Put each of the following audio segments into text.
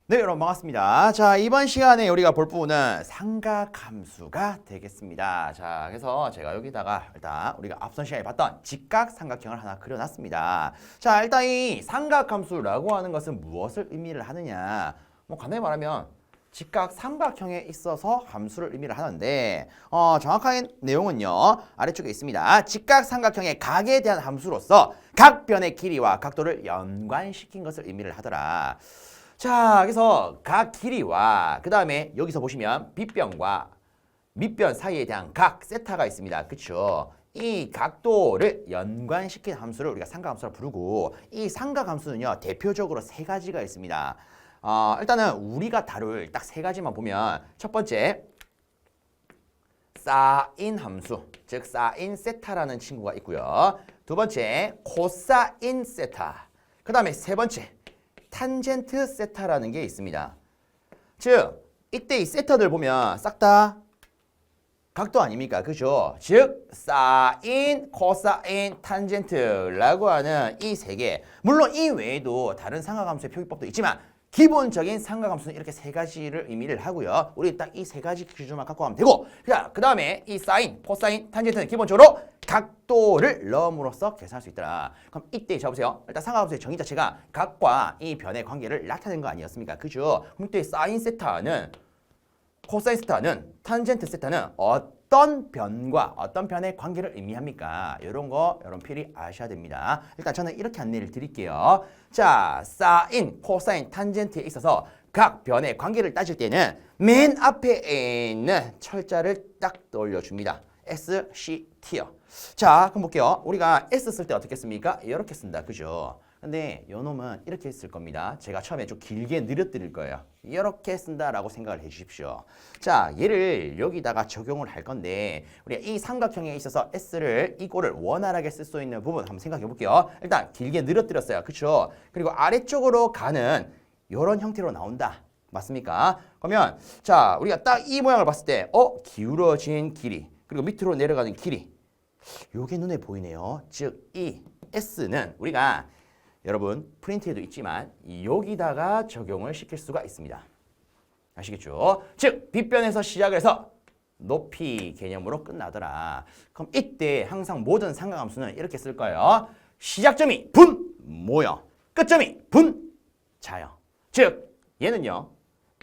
네, 여러분 반갑습니다. 자, 이번 시간에 우리가 볼 부분은 삼각함수가 되겠습니다. 자, 그래서 제가 여기다가 일단 우리가 앞선 시간에 봤던 직각삼각형을 하나 그려놨습니다. 자, 일단 이 삼각함수라고 하는 것은 무엇을 의미를 하느냐? 뭐 간단히 말하면 직각삼각형에 있어서 함수를 의미를 하는데 정확한 내용은요 아래쪽에 있습니다. 직각삼각형의 각에 대한 함수로서 각 변의 길이와 각도를 연관시킨 것을 의미를 하더라. 자, 그래서 각 길이와 그 다음에 여기서 보시면 빗변과 밑변 사이에 대한 각 세타가 있습니다. 그쵸? 이 각도를 연관시킨 함수를 우리가 삼각함수라 부르고 이 삼각함수는요 대표적으로 세 가지가 있습니다. 일단은 우리가 다룰 딱 세 가지만 보면 첫 번째 사인 함수, 즉 사인 세타라는 친구가 있고요. 두 번째 코사인 세타, 그 다음에 세 번째 탄젠트 세타라는 게 있습니다. 즉 이때 이 세타들 보면 싹 다 각도 아닙니까? 그죠? 즉 사인, 코사인, 탄젠트라고 하는 이 세 개. 물론 이 외에도 다른 삼각함수의 표기법도 있지만 기본적인 삼각함수는 이렇게 세 가지를 의미를 하고요. 우리 딱 이 세 가지 기준만 갖고 가면 되고, 그 다음에 이 사인, 코사인, 탄젠트는 기본적으로 각도를 넣음으로써 계산할 수 있더라. 그럼 이때 잡으세요. 일단 삼각함수의 정의 자체가 각과 이 변의 관계를 나타내는 거 아니었습니까? 그죠? 그럼 이때 사인 세타는, 코사인 세타는, 탄젠트 세타는 어떤 변과 어떤 변의 관계를 의미합니까? 이런 거 여러분 필히 아셔야 됩니다. 일단 저는 이렇게 안내를 드릴게요. 자, 사인, 코사인, 탄젠트에 있어서 각 변의 관계를 따질 때는 맨 앞에 있는 철자를 딱 떠올려줍니다. S, C, T요. 자, 그럼 볼게요. 우리가 S 쓸 때 어떻게 씁니까? 이렇게 쓴다. 그죠? 근데 요 놈은 이렇게 쓸 겁니다. 제가 처음에 좀 길게 느려드릴 거예요. 이렇게 쓴다라고 생각을 해주십시오. 자, 얘를 여기다가 적용을 할 건데 우리가 이 삼각형에 있어서 S를 이꼴을 원활하게 쓸 수 있는 부분 한번 생각해 볼게요. 일단 길게 늘어뜨렸어요. 그렇죠? 그리고 아래쪽으로 가는 이런 형태로 나온다. 맞습니까? 그러면 자, 우리가 딱 이 모양을 봤을 때 기울어진 길이 그리고 밑으로 내려가는 길이 요게 눈에 보이네요. 즉 이 S는 우리가 여러분 프린트에도 있지만 여기다가 적용을 시킬 수가 있습니다. 아시겠죠? 즉 빗변에서 시작을 해서 높이 개념으로 끝나더라. 그럼 이때 항상 모든 삼각함수는 이렇게 쓸 거예요. 시작점이 분 모여, 끝점이 분 자요. 즉 얘는요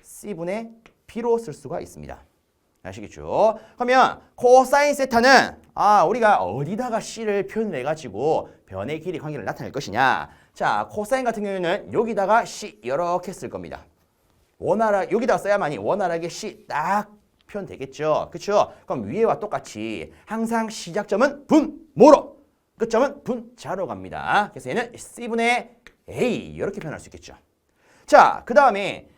C분의 B로 쓸 수가 있습니다. 아시겠죠? 그러면 코사인 세타는 우리가 어디다가 C를 표현을 해가지고 변의 길이 관계를 나타낼 것이냐. 자, 코사인 같은 경우에는 여기다가 C 이렇게 쓸 겁니다. 여기다가 써야만이 원활하게 C 딱 표현되겠죠. 그렇죠? 그럼 위에와 똑같이 항상 시작점은 분 모로, 끝점은 분 자로 갑니다. 그래서 얘는 C분의 A 이렇게 표현할 수 있겠죠. 자, 그 다음에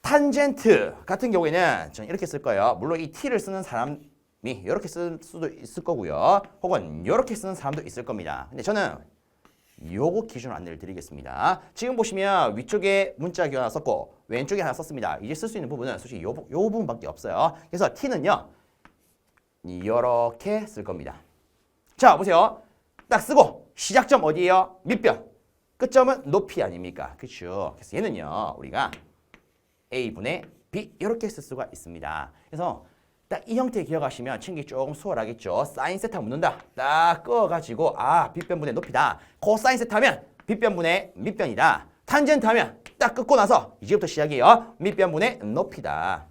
탄젠트 같은 경우에는 저는 이렇게 쓸 거예요. 물론 이 T를 쓰는 사람이 이렇게 쓸 수도 있을 거고요. 혹은 이렇게 쓰는 사람도 있을 겁니다. 근데 저는 요거 기준으로 안내를 드리겠습니다. 지금 보시면 위쪽에 문자기 하나 썼고 왼쪽에 하나 썼습니다. 이제 쓸 수 있는 부분은 솔직히 요 부분밖에 없어요. 그래서 T는요 이렇게 쓸 겁니다. 자, 보세요. 딱 쓰고 시작점 어디예요? 밑변. 끝점은 높이 아닙니까? 그렇죠? 그래서 얘는요 우리가 A분의 B 이렇게 쓸 수가 있습니다. 그래서 딱 이 형태 기억하시면 친기 조금 수월하겠죠. 사인 세타 묻는다. 딱 끄어가지고 빗변분의 높이다. 코사인 세타 하면 빗변분의 밑변이다. 탄젠트 하면 딱 끄고 나서 이제부터 시작이에요. 밑변분의 높이다.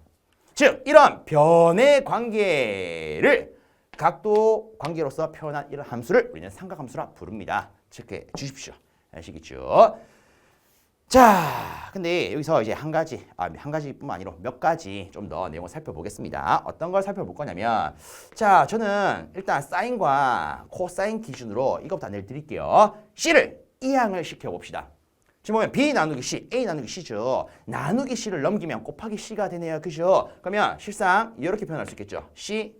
즉 이런 변의 관계를 각도 관계로서 표현한 이런 함수를 우리는 삼각함수라 부릅니다. 체크해 주십시오. 아시겠죠? 자, 근데 여기서 이제 한 가지뿐만 아니라 몇 가지 좀 더 내용을 살펴보겠습니다. 어떤 걸 살펴볼 거냐면, 자, 저는 일단 사인과 코사인 기준으로 이것부터 안내를 드릴게요. C를 이항을 시켜봅시다. 지금 보면 B 나누기 C, A 나누기 C죠. 나누기 C를 넘기면 곱하기 C가 되네요. 그죠? 그러면 실상 이렇게 표현할 수 있겠죠. C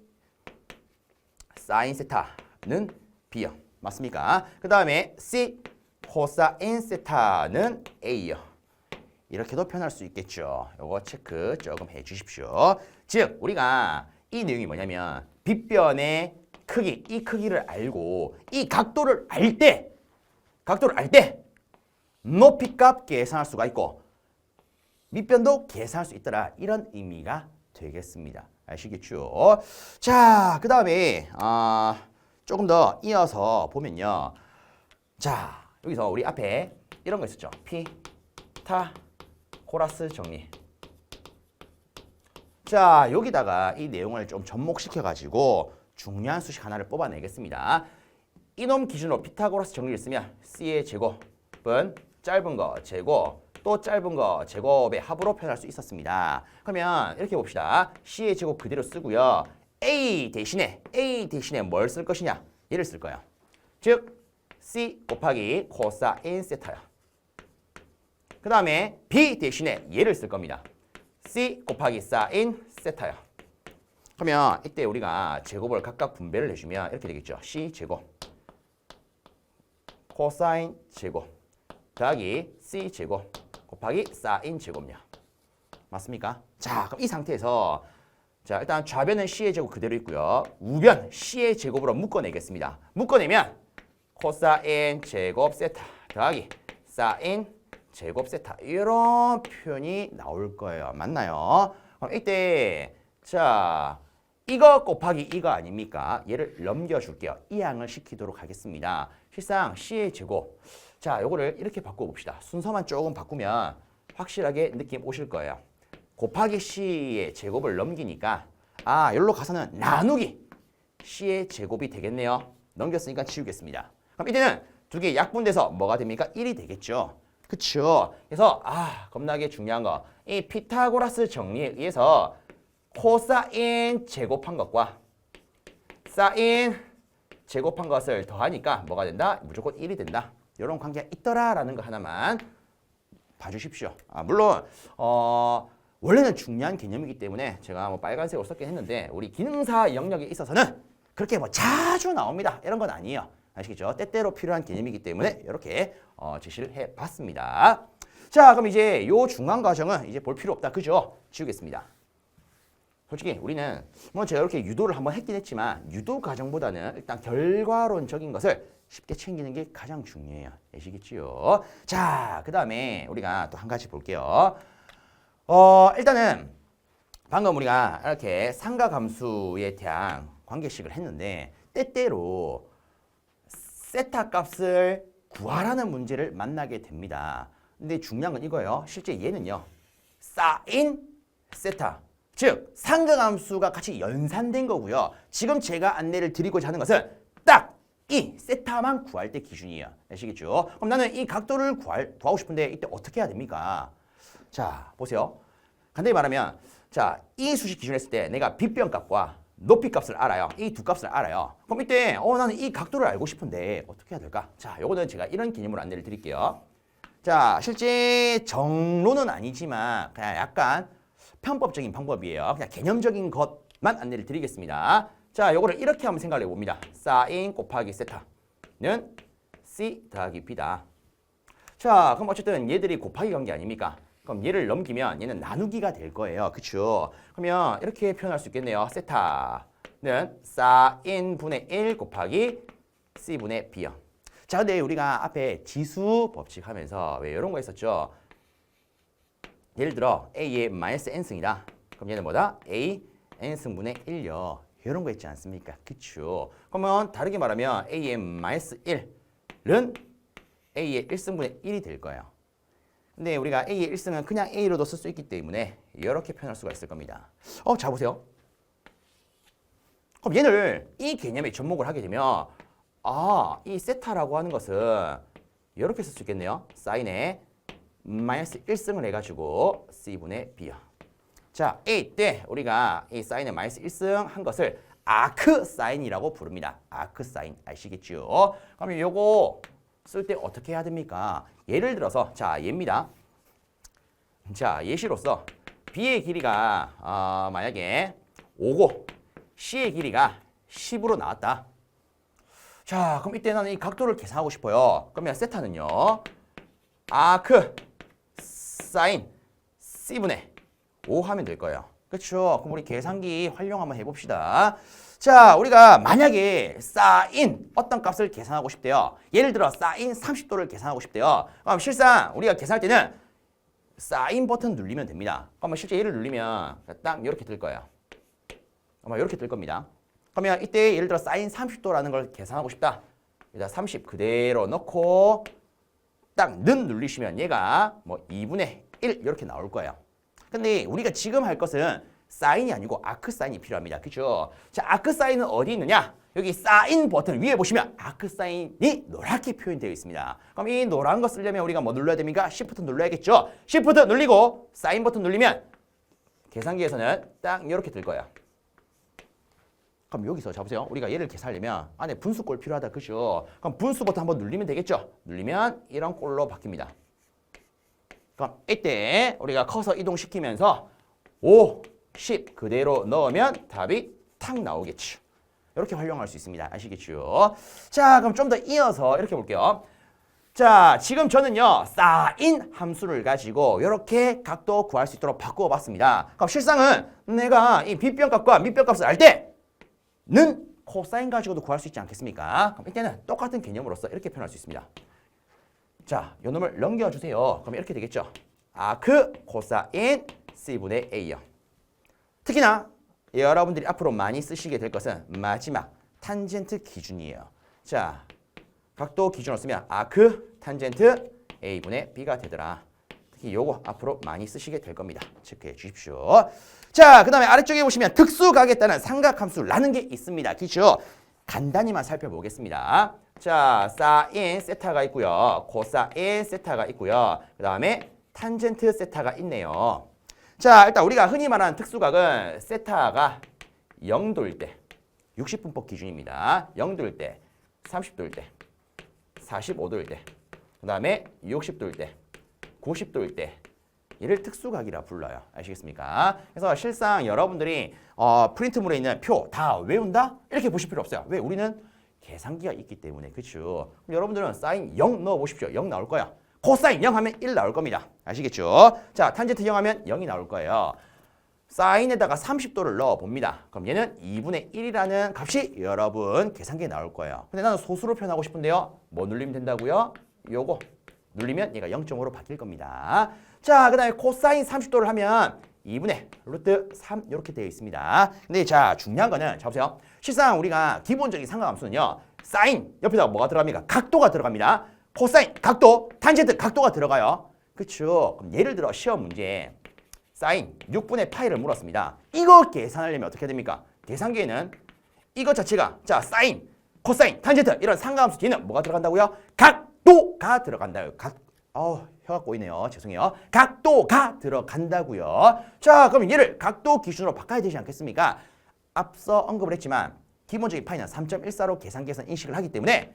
사인 세타는 B요. 맞습니까? 그 다음에 C 코사인 세타는 A요. 이렇게도 표현할 수 있겠죠. 요거 체크 조금 해 주십시오. 즉 우리가 이 내용이 뭐냐면 빗변의 크기, 이 크기를 알고 이 각도를 알 때 높이값 계산할 수가 있고 밑변도 계산할 수 있더라. 이런 의미가 되겠습니다. 아시겠죠? 자, 그 다음에 조금 더 이어서 보면요. 자, 여기서 우리 앞에 이런 거 있었죠. 피타고라스 정리. 자, 여기다가 이 내용을 좀 접목시켜가지고 중요한 수식 하나를 뽑아내겠습니다. 이놈 기준으로 피타고라스 정리를 쓰면 C의 제곱은 짧은 거 제곱 또 짧은 거 제곱의 합으로 표현할 수 있었습니다. 그러면 이렇게 봅시다. C의 제곱 그대로 쓰고요. A 대신에 뭘 쓸 것이냐? 얘를 쓸 거예요. 즉 C 곱하기 코사인 세타요. 그 다음에 B 대신에 얘를 쓸 겁니다. C 곱하기 사인 세타요. 그러면 이때 우리가 제곱을 각각 분배를 해주면 이렇게 되겠죠. C 제곱 코사인 제곱 더하기 C 제곱 곱하기 사인 제곱요. 맞습니까? 자, 그럼 이 상태에서 자 일단 좌변은 C의 제곱 그대로 있고요. 우변 C의 제곱으로 묶어내겠습니다. 묶어내면 코사인 제곱 세타 더하기 사인 제곱 세타 이런 표현이 나올 거예요. 맞나요? 그럼 이때 자 이거 곱하기 이거 아닙니까? 얘를 넘겨줄게요. 이항을 시키도록 하겠습니다. 실상 C의 제곱 자 요거를 이렇게 바꿔봅시다. 순서만 조금 바꾸면 확실하게 느낌 오실 거예요. 곱하기 C의 제곱을 넘기니까 여기로 가서는 나누기 C의 제곱이 되겠네요. 넘겼으니까 지우겠습니다. 그럼 이때는 두 개 약분돼서 뭐가 됩니까? 1이 되겠죠. 그쵸? 그래서 겁나게 중요한 거 이 피타고라스 정리에 의해서 코사인 제곱한 것과 사인 제곱한 것을 더하니까 뭐가 된다? 무조건 1이 된다. 이런 관계가 있더라라는 거 하나만 봐주십시오. 물론 원래는 중요한 개념이기 때문에 제가 뭐 빨간색으로 썼긴 했는데 우리 기능사 영역에 있어서는 그렇게 뭐 자주 나옵니다. 이런 건 아니에요. 아시겠죠? 때때로 필요한 개념이기 때문에 이렇게 제시를 해봤습니다. 자, 그럼 이제 요 중간 과정은 이제 볼 필요 없다. 그죠? 지우겠습니다. 솔직히 우리는 뭐 제가 이렇게 유도를 한번 했긴 했지만 유도 과정보다는 일단 결과론적인 것을 쉽게 챙기는 게 가장 중요해요. 아시겠지요? 자, 그 다음에 우리가 또 한 가지 볼게요. 일단은 방금 우리가 이렇게 상가함수에 대한 관계식을 했는데 때때로 세타 값을 구하라는 문제를 만나게 됩니다. 근데 중요한 건 이거예요. 실제 얘는요. 사인 세타. 즉 상가함수가 같이 연산된 거고요. 지금 제가 안내를 드리고자 하는 것은 딱 이 세타만 구할 때 기준이에요. 아시겠죠? 그럼 나는 이 각도를 구하고 싶은데 이때 어떻게 해야 됩니까? 자, 보세요. 간단히 말하면 자, 이 수식 기준을 했을 때 내가 빗변 값과 높이 값을 알아요. 이 두 값을 알아요. 그럼 이때 나는 이 각도를 알고 싶은데 어떻게 해야 될까? 자, 요거는 제가 이런 개념으로 안내를 드릴게요. 자, 실제 정론은 아니지만 그냥 약간 편법적인 방법이에요. 그냥 개념적인 것만 안내를 드리겠습니다. 자, 요거를 이렇게 한번 생각을 해봅니다. 사인 곱하기 세타는 C 더하기 B다. 자, 그럼 어쨌든 얘들이 곱하기 관계 아닙니까? 그럼 얘를 넘기면 얘는 나누기가 될 거예요. 그쵸? 그러면 이렇게 표현할 수 있겠네요. 세타는 사인분의 1 곱하기 C분의 B요. 자, 근데 우리가 앞에 지수 법칙 하면서 왜 이런 거 있었죠? 예를 들어 A의 마이너스 N승이다. 그럼 얘는 뭐다? A N승분의 1요. 이런 거 있지 않습니까? 그쵸? 그러면 다르게 말하면 A의 마이너스 1은 A의 1승분의 1이 될 거예요. 근데 우리가 A의 1승은 그냥 A로도 쓸 수 있기 때문에 이렇게 표현할 수가 있을 겁니다. 자 보세요. 그럼 얘를 이 개념에 접목을 하게 되면 이 세타라고 하는 것은 이렇게 쓸 수 있겠네요. 사인에 마이너스 1승을 해가지고 C분의 B요. 자, A 때 우리가 이 사인에 마이너스 1승 한 것을 아크 사인이라고 부릅니다. 아크 사인 아시겠죠? 그러면 요거 쓸 때 어떻게 해야 됩니까? 예를 들어서 자 얘입니다. 자 예시로서 B의 길이가 만약에 5고 C의 길이가 10으로 나왔다. 자 그럼 이때 나는 이 각도를 계산하고 싶어요. 그러면 세타는요. 아크 사인 C분의 5 하면 될 거예요. 그렇죠? 그럼 우리 계산기 활용 한번 해봅시다. 자, 우리가 만약에 사인 어떤 값을 계산하고 싶대요. 예를 들어 사인 30도를 계산하고 싶대요. 그럼 실상 우리가 계산할 때는 사인 버튼 누르면 됩니다. 그러면 실제 얘를 누르면 딱 이렇게 뜰 거예요. 아마 이렇게 뜰 겁니다. 그러면 이때 예를 들어 사인 30도라는 걸 계산하고 싶다. 일단 30 그대로 넣고 딱 는 누르시면 얘가 뭐 2분의 1 이렇게 나올 거예요. 근데 우리가 지금 할 것은 사인이 아니고 아크 사인이 필요합니다. 그죠? 자, 아크 사인은 어디 있느냐? 여기 사인 버튼 위에 보시면 아크 사인이 노랗게 표현되어 있습니다. 그럼 이 노란 거 쓰려면 우리가 뭐 눌러야 됩니까? Shift 눌러야겠죠? Shift 눌리고 사인 버튼 누르면 계산기에서는 딱 이렇게 뜰 거예요. 그럼 여기서 잡으세요. 우리가 얘를 계산하려면 안에 분수꼴 필요하다. 그죠? 그럼 분수 버튼 한번 눌리면 되겠죠? 눌리면 이런 꼴로 바뀝니다. 그럼 이때 우리가 커서 이동시키면서 5, 10 그대로 넣으면 답이 탁 나오겠죠. 이렇게 활용할 수 있습니다. 아시겠죠? 자, 그럼 좀 더 이어서 이렇게 볼게요. 자, 지금 저는요, 사인 함수를 가지고 이렇게 각도 구할 수 있도록 바꾸어 봤습니다. 그럼 실상은 내가 이 빗변값과 밑변값을 알 때는 코사인 가지고도 구할 수 있지 않겠습니까? 그럼 이때는 똑같은 개념으로서 이렇게 표현할 수 있습니다. 자, 요 놈을 넘겨주세요. 그럼 이렇게 되겠죠. 아크 코사인 C분의 A요. 특히나 여러분들이 앞으로 많이 쓰시게 될 것은 마지막 탄젠트 기준이에요. 자, 각도 기준으로 쓰면 아크 탄젠트 A분의 B가 되더라. 특히 요거 앞으로 많이 쓰시게 될 겁니다. 체크해 주십시오. 자, 그 다음에 아래쪽에 보시면 특수각에 따른 삼각함수라는 게 있습니다. 그렇죠? 간단히만 살펴보겠습니다. 자, 사인 세타가 있고요. 코사인 세타가 있고요. 그 다음에 탄젠트 세타가 있네요. 자, 일단 우리가 흔히 말하는 특수각은 세타가 0도일 때 60분법 기준입니다. 0도일 때, 30도일 때, 45도일 때, 그 다음에 60도일 때, 90도일 때 얘를 특수각이라 불러요. 아시겠습니까? 그래서 실상 여러분들이 프린트물에 있는 표 다 외운다? 이렇게 보실 필요 없어요. 왜? 우리는 계산기가 있기 때문에. 그렇죠? 그럼 여러분들은 사인 0 넣어보십시오. 0 나올 거야. 코사인 0 하면 1 나올 겁니다. 아시겠죠? 자, 탄젠트 0 하면 0이 나올 거예요. 사인에다가 30도를 넣어봅니다. 그럼 얘는 2분의 1이라는 값이 여러분 계산기에 나올 거예요. 근데 나는 소수로 표현하고 싶은데요. 뭐 눌리면 된다고요? 요거 눌리면 얘가 0.5로 바뀔 겁니다. 자, 그 다음에 코사인 30도를 하면 2분의 루트 3 이렇게 되어 있습니다. 근데 자, 중요한 거는 잡으세요. 실상 우리가 기본적인 삼각함수는요. 사인 옆에다가 뭐가 들어갑니까? 각도가 들어갑니다. 코사인 각도, 탄젠트 각도가 들어가요. 그렇죠? 그럼 예를 들어 시험 문제에 사인 6분의 파이를 물었습니다. 이거 계산하려면 어떻게 됩니까? 계산기에는 이것 자체가 자, 사인, 코사인, 탄젠트 이런 삼각함수 뒤에는 뭐가 들어간다고요? 각도가 들어간다요. 혀가 꼬이네요. 죄송해요. 각도가 들어간다고요. 자, 그럼 얘를 각도 기준으로 바꿔야 되지 않겠습니까? 앞서 언급을 했지만 기본적인 파이는 3.14로 계산기에서 인식을 하기 때문에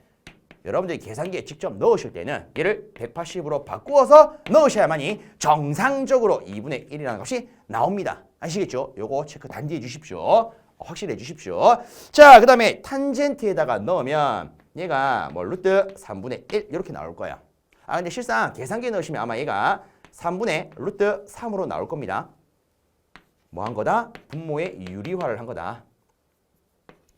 여러분들이 계산기에 직접 넣으실 때는 얘를 180으로 바꾸어서 넣으셔야만이 정상적으로 2분의 1이라는 값이 나옵니다. 아시겠죠? 요거 체크 단디해 주십시오. 확실해 주십시오. 자, 그 다음에 탄젠트에다가 넣으면 얘가 뭐 루트 3분의 1 이렇게 나올 거야. 근데 실상 계산기에 넣으시면 아마 얘가 3분의 루트 3으로 나올 겁니다. 뭐 한 거다? 분모의 유리화를 한 거다.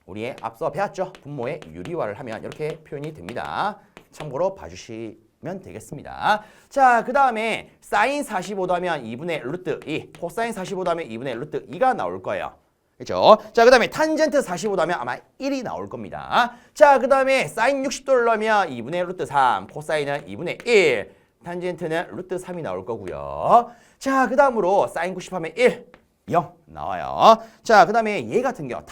우리 앞서 배웠죠? 분모의 유리화를 하면 이렇게 표현이 됩니다. 참고로 봐주시면 되겠습니다. 자, 그 다음에 사인 45도 하면 2분의 루트 2, 코사인 45도 하면 2분의 루트 2가 나올 거예요. 그렇죠? 자, 그 다음에 탄젠트 45도 하면 아마 1이 나올 겁니다. 자, 그 다음에 사인 60도를 넣으면 2분의 루트 3, 코사인은 2분의 1, 탄젠트는 루트 3이 나올 거고요. 자, 그 다음으로 사인 90 하면 1, 0 나와요. 자, 그 다음에 얘 같은 경우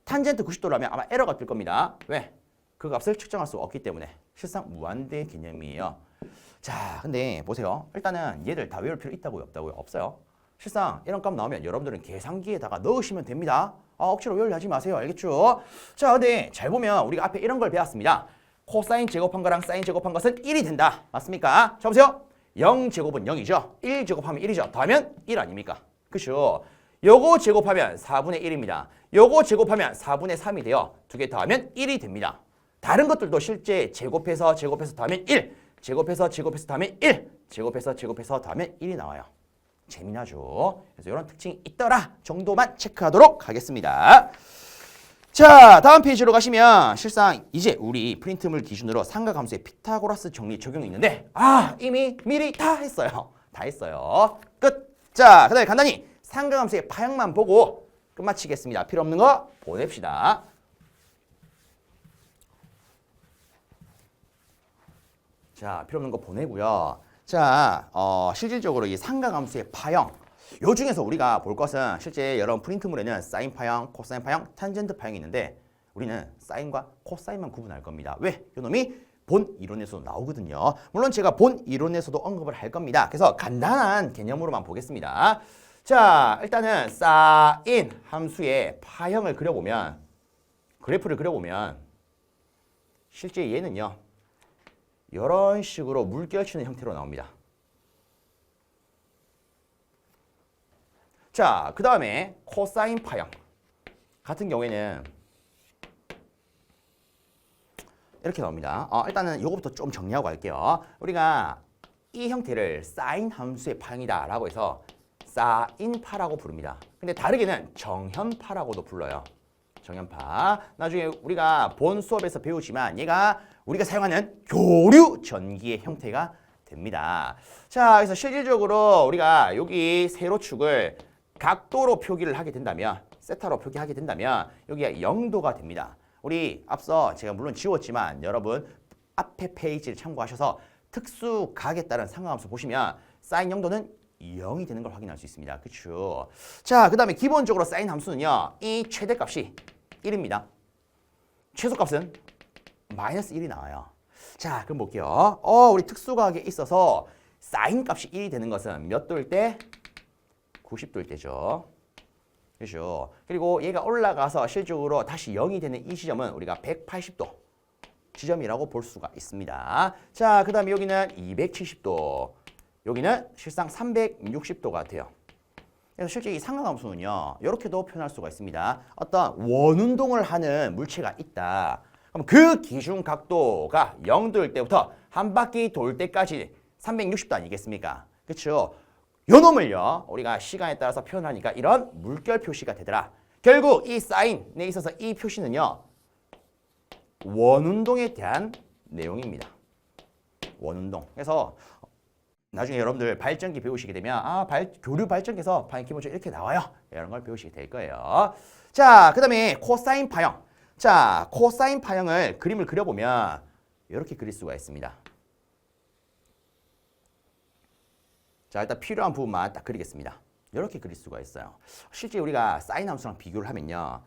탄젠트 90도를 하면 아마 에러가 뜰 겁니다. 왜? 그 값을 측정할 수 없기 때문에 실상 무한대 개념이에요. 자, 근데 보세요. 일단은 얘들 다 외울 필요 있다고요? 없다고요? 없어요. 실상 이런 값 나오면 여러분들은 계산기에다가 넣으시면 됩니다. 억지로 외우려 하지 마세요. 알겠죠? 자, 근데 잘 보면 우리가 앞에 이런 걸 배웠습니다. 코사인 제곱한 거랑 사인 제곱한 것은 1이 된다. 맞습니까? 자, 보세요. 0제곱은 0이죠. 1제곱하면 1이죠. 더하면 1 아닙니까? 그렇죠? 요거 제곱하면 4분의 1입니다. 요거 제곱하면 4분의 3이 돼요. 두 개 더하면 1이 됩니다. 다른 것들도 실제 제곱해서 더하면 1, 제곱해서 더하면 1, 제곱해서 더하면 1이 나와요. 재미나죠? 그래서 이런 특징이 있더라 정도만 체크하도록 하겠습니다. 자, 다음 페이지로 가시면 실상 이제 우리 프린트물 기준으로 삼각함수의 피타고라스 정리 적용이 있는데 이미 미리 다 했어요. 다 했어요. 끝. 자, 그다음에 간단히 상가함수의 파형만 보고 끝마치겠습니다. 필요 없는 거 보냅시다. 자, 필요 없는 거 보내고요. 자, 실질적으로 이 상가함수의 파형, 요 중에서 우리가 볼 것은 실제 여러분 프린트물에는 사인 파형, 코사인 파형, 탄젠트 파형이 있는데 우리는 사인과 코사인만 구분할 겁니다. 왜? 요놈이 본 이론에서도 나오거든요. 물론 제가 본 이론에서도 언급을 할 겁니다. 그래서 간단한 개념으로만 보겠습니다. 자, 일단은 사인 함수의 파형을 그려보면, 그래프를 그려보면 실제 얘는요, 이런 식으로 물결치는 형태로 나옵니다. 자, 그 다음에 코사인 파형 같은 경우에는 이렇게 나옵니다. 일단은 이거부터 좀 정리하고 갈게요. 우리가 이 형태를 사인 함수의 파형이다 라고 해서 사인파라고 부릅니다. 근데 다르게는 정현파라고도 불러요. 정현파. 나중에 우리가 본 수업에서 배우지만 얘가 우리가 사용하는 교류 전기의 형태가 됩니다. 자, 그래서 실질적으로 우리가 여기 세로축을 각도로 표기를 하게 된다면, 세타로 표기하게 된다면 여기가 0도가 됩니다. 우리 앞서 제가 물론 지웠지만 여러분 앞에 페이지를 참고하셔서 특수각에 따른 상관함수 보시면 사인 0도는 0이 되는 걸 확인할 수 있습니다. 그렇죠? 자, 그 다음에 기본적으로 사인 함수는요, 이 최대값이 1입니다. 최소값은 마이너스 1이 나와요. 자, 그럼 볼게요. 우리 특수각에 있어서 사인 값이 1이 되는 것은 몇 도일 때? 90도일 때죠. 그렇죠? 그리고 얘가 올라가서 실질적으로 다시 0이 되는 이 지점은 우리가 180도 지점이라고 볼 수가 있습니다. 자, 그 다음에 여기는 270도, 여기는 실상 360도 같아요. 그래서 실제 이 상각함수는요, 이렇게도 표현할 수가 있습니다. 어떤 원운동을 하는 물체가 있다. 그럼 그 기준 각도가 0도일 때부터 한 바퀴 돌 때까지 360도 아니겠습니까? 그렇죠? 요 놈을요, 우리가 시간에 따라서 표현하니까 이런 물결 표시가 되더라. 결국 이 사인에 있어서 이 표시는요, 원운동에 대한 내용입니다. 원운동. 그래서 나중에 여러분들 발전기 배우시게 되면 교류 발전기에서 파형 기본적으로 이렇게 나와요. 이런 걸 배우시게 될 거예요. 자, 그 다음에 코사인 파형. 자, 코사인 파형을 그림을 그려보면 이렇게 그릴 수가 있습니다. 자, 일단 필요한 부분만 딱 그리겠습니다. 이렇게 그릴 수가 있어요. 실제 우리가 사인 함수랑 비교를 하면요,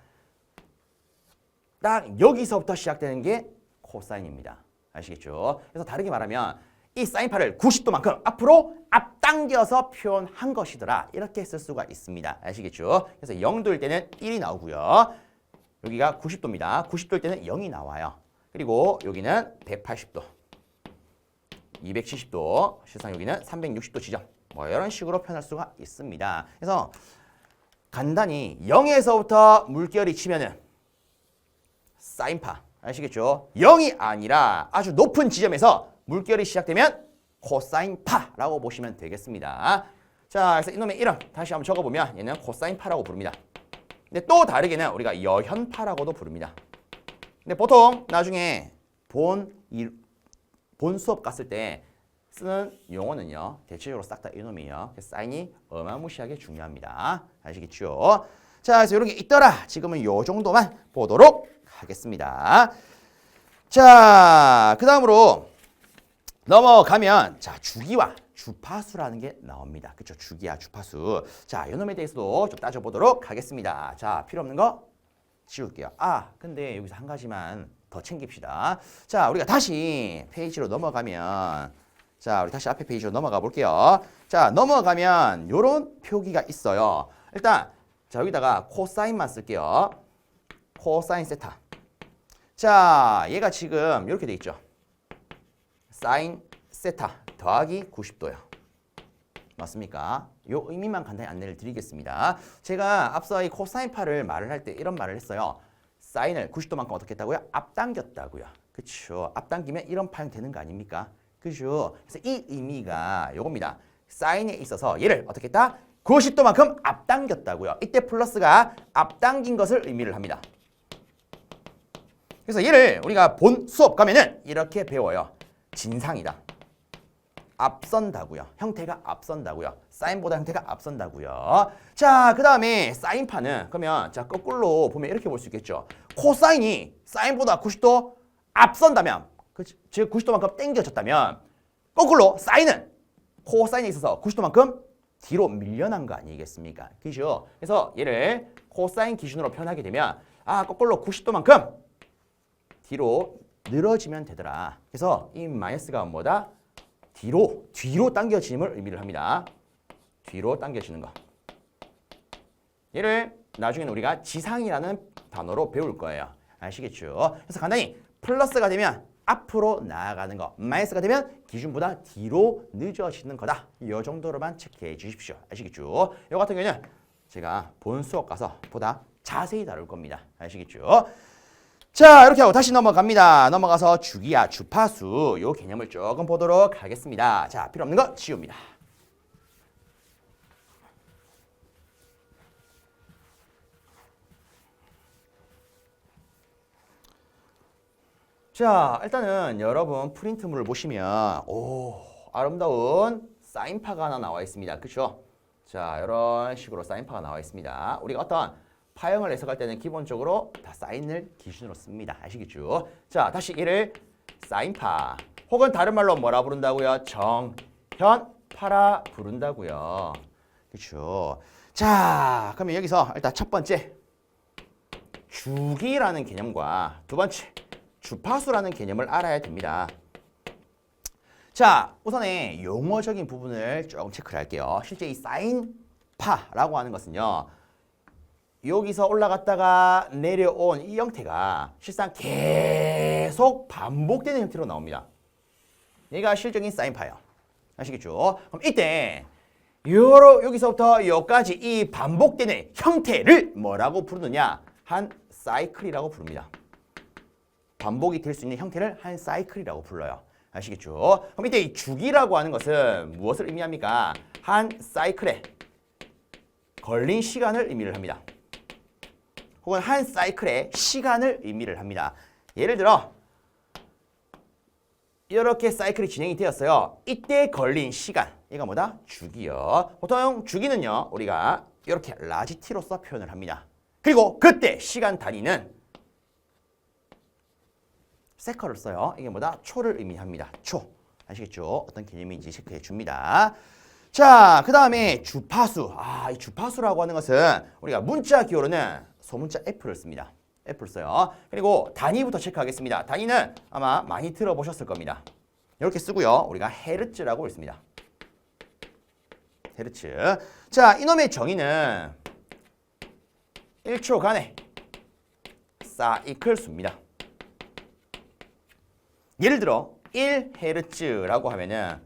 딱 여기서부터 시작되는 게 코사인입니다. 아시겠죠? 그래서 다르게 말하면 이 사인파를 90도만큼 앞으로 앞당겨서 표현한 것이더라. 이렇게 쓸 수가 있습니다. 아시겠죠? 그래서 0도일 때는 1이 나오고요. 여기가 90도입니다. 90도일 때는 0이 나와요. 그리고 여기는 180도, 270도, 실상 여기는 360도 지점. 뭐 이런 식으로 표현할 수가 있습니다. 그래서 간단히 0에서부터 물결이 치면은 사인파. 아시겠죠? 0이 아니라 아주 높은 지점에서 물결이 시작되면 코사인파라고 보시면 되겠습니다. 자, 그래서 이놈의 이름 다시 한번 적어보면 얘는 코사인파라고 부릅니다. 근데 또 다르게는 우리가 여현파라고도 부릅니다. 근데 보통 나중에 본 수업 갔을 때 쓰는 용어는요, 대체적으로 싹 다 이놈이에요. 사인이 어마무시하게 중요합니다. 아시겠죠? 자, 그래서 이런 게 있더라. 지금은 요 정도만 보도록 하겠습니다. 자, 그 다음으로 넘어가면 자, 주기와 주파수라는 게 나옵니다. 그렇죠? 주기와 주파수. 자, 이 놈에 대해서도 좀 따져보도록 하겠습니다. 자, 필요 없는 거 지울게요. 근데 여기서 한 가지만 더 챙깁시다. 자, 우리가 다시 페이지로 넘어가면, 자, 우리 다시 앞에 페이지로 넘어가 볼게요. 자, 넘어가면 요런 표기가 있어요. 일단 자, 여기다가 코사인만 쓸게요. 코사인 세타. 자, 얘가 지금 이렇게 돼 있죠. 사인 세타 더하기 90도요. 맞습니까? 요 의미만 간단히 안내를 드리겠습니다. 제가 앞서 이 코사인파를 말을 할 때 이런 말을 했어요. 사인을 90도만큼 어떻게 했다고요? 앞당겼다고요. 그렇죠? 앞당기면 이런 파형 되는 거 아닙니까? 그죠? 그래서 이 의미가 요겁니다. 사인에 있어서 얘를 어떻게 했다? 90도만큼 앞당겼다고요. 이때 플러스가 앞당긴 것을 의미를 합니다. 그래서 얘를 우리가 본 수업 가면은 이렇게 배워요. 진상이다. 앞선다고요. 형태가 앞선다고요. 사인보다 형태가 앞선다고요. 자, 그 다음에 사인파는 그러면 자 거꾸로 보면 이렇게 볼 수 있겠죠. 코사인이 사인보다 90도 앞선다면, 즉 90도만큼 당겨졌다면 거꾸로 사인은 코사인에 있어서 90도만큼 뒤로 밀려난 거 아니겠습니까? 그죠? 그래서 얘를 코사인 기준으로 표현하게 되면 거꾸로 90도만큼 뒤로 늘어지면 되더라. 그래서 이 마이너스가 뭐다? 뒤로 당겨짐을 의미를 합니다. 뒤로 당겨지는 거. 얘를 나중에는 우리가 지상이라는 단어로 배울 거예요. 아시겠죠? 그래서 간단히 플러스가 되면 앞으로 나아가는 거, 마이너스가 되면 기준보다 뒤로 늦어지는 거다. 이 정도로만 체크해 주십시오. 아시겠죠? 이 같은 경우는 제가 본 수업 가서 보다 자세히 다룰 겁니다. 아시겠죠? 자, 이렇게 하고 다시 넘어갑니다. 넘어가서 주기야, 주파수 요 개념을 조금 보도록 하겠습니다. 자, 필요 없는 거 지웁니다. 자, 일단은 여러분 프린트물을 보시면 아름다운 사인파가 하나 나와 있습니다. 그렇죠? 자, 이런 식으로 사인파가 나와 있습니다. 우리가 어떤 파형을 해석할 때는 기본적으로 다 사인을 기준으로 씁니다. 아시겠죠? 자, 다시 얘를 사인파 혹은 다른 말로 뭐라 부른다고요? 정현파라 부른다고요. 그렇죠? 자, 그러면 여기서 일단 첫 번째 주기라는 개념과 두 번째 주파수라는 개념을 알아야 됩니다. 자, 우선에 용어적인 부분을 조금 체크를 할게요. 실제 이 사인파라고 하는 것은요. 여기서 올라갔다가 내려온 이 형태가 실상 계속 반복되는 형태로 나옵니다. 얘가 실적인 사인파예요. 아시겠죠? 그럼 이때 여기서부터 여기까지 이 반복되는 형태를 뭐라고 부르느냐? 한 사이클이라고 부릅니다. 반복이 될 수 있는 형태를 한 사이클이라고 불러요. 아시겠죠? 그럼 이때 이 주기라고 하는 것은 무엇을 의미합니까? 한 사이클에 걸린 시간을 의미를 합니다. 혹은 한 사이클의 시간을 의미를 합니다. 예를 들어 이렇게 사이클이 진행이 되었어요. 이때 걸린 시간, 이거 뭐다? 주기요. 보통 주기는요, 우리가 이렇게 라지 t로서 표현을 합니다. 그리고 그때 시간 단위는 세컨을 써요. 이게 뭐다? 초를 의미합니다. 초. 아시겠죠? 어떤 개념인지 체크해 줍니다. 자, 그 다음에 주파수. 이 주파수라고 하는 것은 우리가 문자 기호로는 소문자 F를 씁니다. F를 써요. 그리고 단위부터 체크하겠습니다. 단위는 아마 많이 들어보셨을 겁니다. 이렇게 쓰고요. 우리가 헤르츠라고 있습니다. 헤르츠. 자, 이놈의 정의는 1초간의 사이클 수입니다. 예를 들어 1헤르츠라고 하면은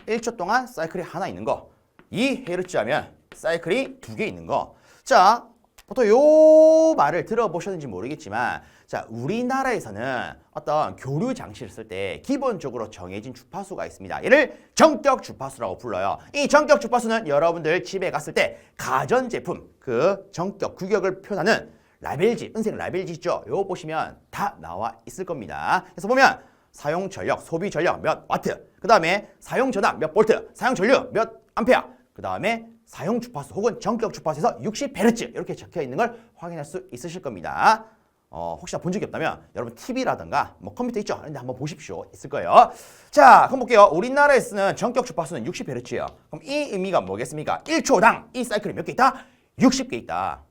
1초 동안 사이클이 하나 있는 거. 2헤르츠 하면 사이클이 2개 있는 거. 자, 보통 요 말을 들어보셨는지 모르겠지만, 자, 우리나라에서는 어떤 교류 장치를 쓸 때 기본적으로 정해진 주파수가 있습니다. 얘를 정격 주파수라고 불러요. 이 정격 주파수는 여러분들 집에 갔을 때 가전제품 그 정격 규격을 표현하는 라벨지, 은색 라벨지 있죠? 요거 보시면 다 나와 있을 겁니다. 그래서 보면 사용 전력, 소비 전력 몇 와트, 그 다음에 사용 전압 몇 볼트, 사용 전류 몇 암페어, 그 다음에 사용 주파수 혹은 정격 주파수에서 60Hz 이렇게 적혀 있는 걸 확인할 수 있으실 겁니다. 혹시나 본 적이 없다면 여러분 TV라든가 뭐 컴퓨터 있죠? 근데 한번 보십시오. 있을 거예요. 자, 그럼 볼게요. 우리나라에 쓰는 정격 주파수는 60Hz예요. 그럼 이 의미가 뭐겠습니까? 1초당 이 사이클이 몇 개 있다? 60개 있다.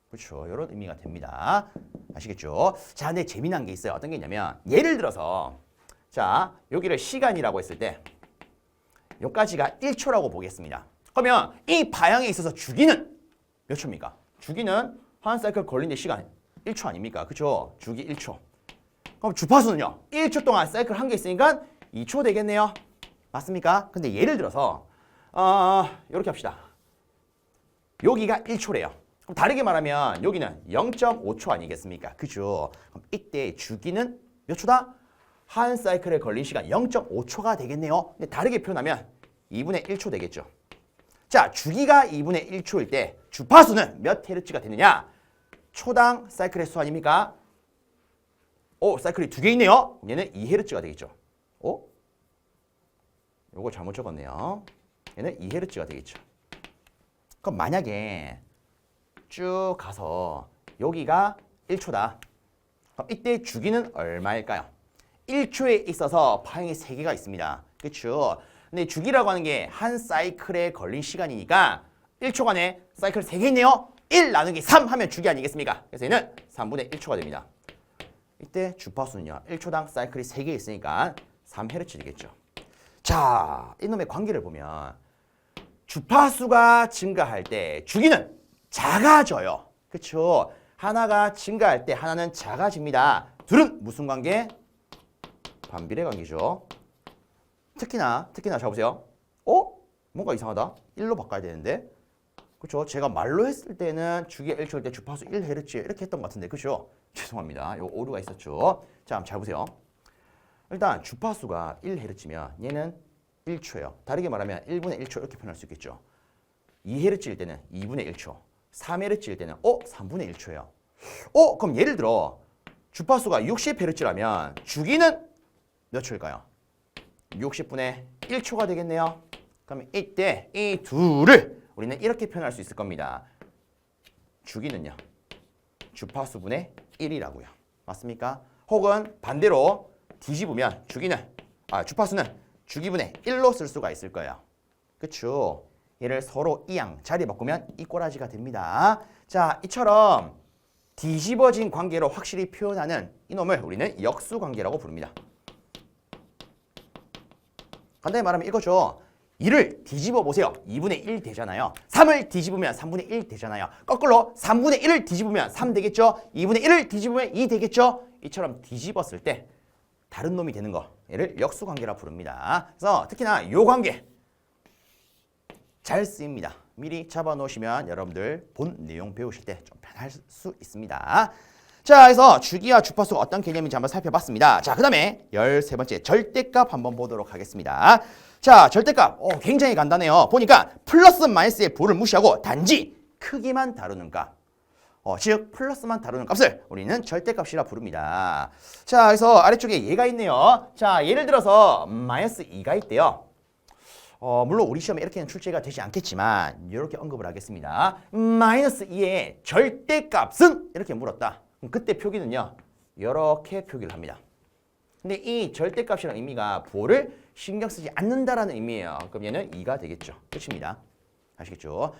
그렇죠. 이런 의미가 됩니다. 아시겠죠? 자, 근데 재미난 게 있어요. 어떤 게 있냐면 예를 들어서 자, 여기를 시간이라고 했을 때 여기까지가 1초라고 보겠습니다. 그러면 이 방향에 있어서 주기는 몇 초입니까? 주기는 한 사이클 걸리는 시간 1초 아닙니까? 그렇죠? 주기 1초. 그럼 주파수는요? 1초 동안 사이클 한 개 있으니까 2초 되겠네요. 맞습니까? 근데 예를 들어서 이렇게 합시다. 여기가 1초래요. 그럼 다르게 말하면 여기는 0.5초 아니겠습니까? 그죠? 그럼 이때 주기는 몇 초다? 한 사이클에 걸린 시간 0.5초가 되겠네요. 근데 다르게 표현하면 2분의 1초 되겠죠. 자, 주기가 2분의 1초일 때 주파수는 몇 헤르츠가 되느냐? 초당 사이클의 수 아닙니까? 사이클이 2개 있네요. 얘는 2헤르츠가 되겠죠. 요거 잘못 적었네요. 얘는 2Hz가 되겠죠. 그럼 만약에 쭉 가서 여기가 1초다. 그럼 이때 주기는 얼마일까요? 1초에 있어서 파형이 3개가 있습니다. 그렇죠? 근데 주기라고 하는 게 한 사이클에 걸린 시간이니까 1초간에 사이클 3개 있네요. 1 나누기 3 하면 주기 아니겠습니까? 그래서 얘는 3분의 1초가 됩니다. 이때 주파수는요. 1초당 사이클이 3개 있으니까 3Hz 되겠죠. 자, 이놈의 관계를 보면 주파수가 증가할 때 주기는 작아져요. 그렇죠? 하나가 증가할 때 하나는 작아집니다. 둘은 무슨 관계? 반비례 관계죠. 특히나 자 보세요. 뭔가 이상하다. 1로 바꿔야 되는데. 그렇죠? 제가 말로 했을 때는 주기가 1초일 때 주파수 1Hz 이렇게 했던 것 같은데. 그렇죠? 죄송합니다. 요 오류가 있었죠. 자, 잘 보세요. 일단 주파수가 1Hz면 얘는 1초예요. 다르게 말하면 1분의 1초 이렇게 표현할 수 있겠죠. 2Hz일 때는 2분의 1초. 3Hz일 때는 3분의 1초예요. 그럼 예를 들어 주파수가 60Hz라면 주기는 몇 초일까요? 60분의 1초가 되겠네요. 그러면 이때 이 둘을 우리는 이렇게 표현할 수 있을 겁니다. 주기는요. 주파수분의 1이라고요. 맞습니까? 혹은 반대로 뒤집으면 주파수는 주기분의 1로 쓸 수가 있을 거예요. 그쵸? 얘를 서로 이양 자리 바꾸면 이 꼬라지가 됩니다. 자, 이처럼 뒤집어진 관계로 확실히 표현하는 이놈을 우리는 역수관계라고 부릅니다. 간단히 말하면 이거죠. 2를 뒤집어 보세요. 2분의 1 되잖아요. 3을 뒤집으면 3분의 1 되잖아요. 거꾸로 3분의 1을 뒤집으면 3 되겠죠. 2분의 1을 뒤집으면 2 되겠죠. 이처럼 뒤집었을 때 다른 놈이 되는 거, 얘를 역수관계라 부릅니다. 그래서 특히나 이 관계 잘 쓰입니다. 미리 잡아놓으시면 여러분들 본 내용 배우실 때 좀 편할 수 있습니다. 자, 그래서 주기와 주파수가 어떤 개념인지 한번 살펴봤습니다. 자, 그 다음에 13번째 절대값 한번 보도록 하겠습니다. 자, 절대값 굉장히 간단해요. 보니까 플러스 마이너스의 부호를 무시하고 단지 크기만 다루는 값. 즉 플러스만 다루는 값을 우리는 절대값이라 부릅니다. 자, 그래서 아래쪽에 얘가 있네요. 자, 예를 들어서 마이너스 2가 있대요. 물론 우리 시험에 이렇게는 출제가 되지 않겠지만 이렇게 언급을 하겠습니다. 마이너스 2의 절대값은 이렇게 물었다. 그럼 그때 표기는요. 이렇게 표기를 합니다. 근데 이 절대값이라는 의미가 부호를 신경 쓰지 않는다라는 의미예요. 그럼 얘는 2가 되겠죠. 끝입니다. 아시겠죠?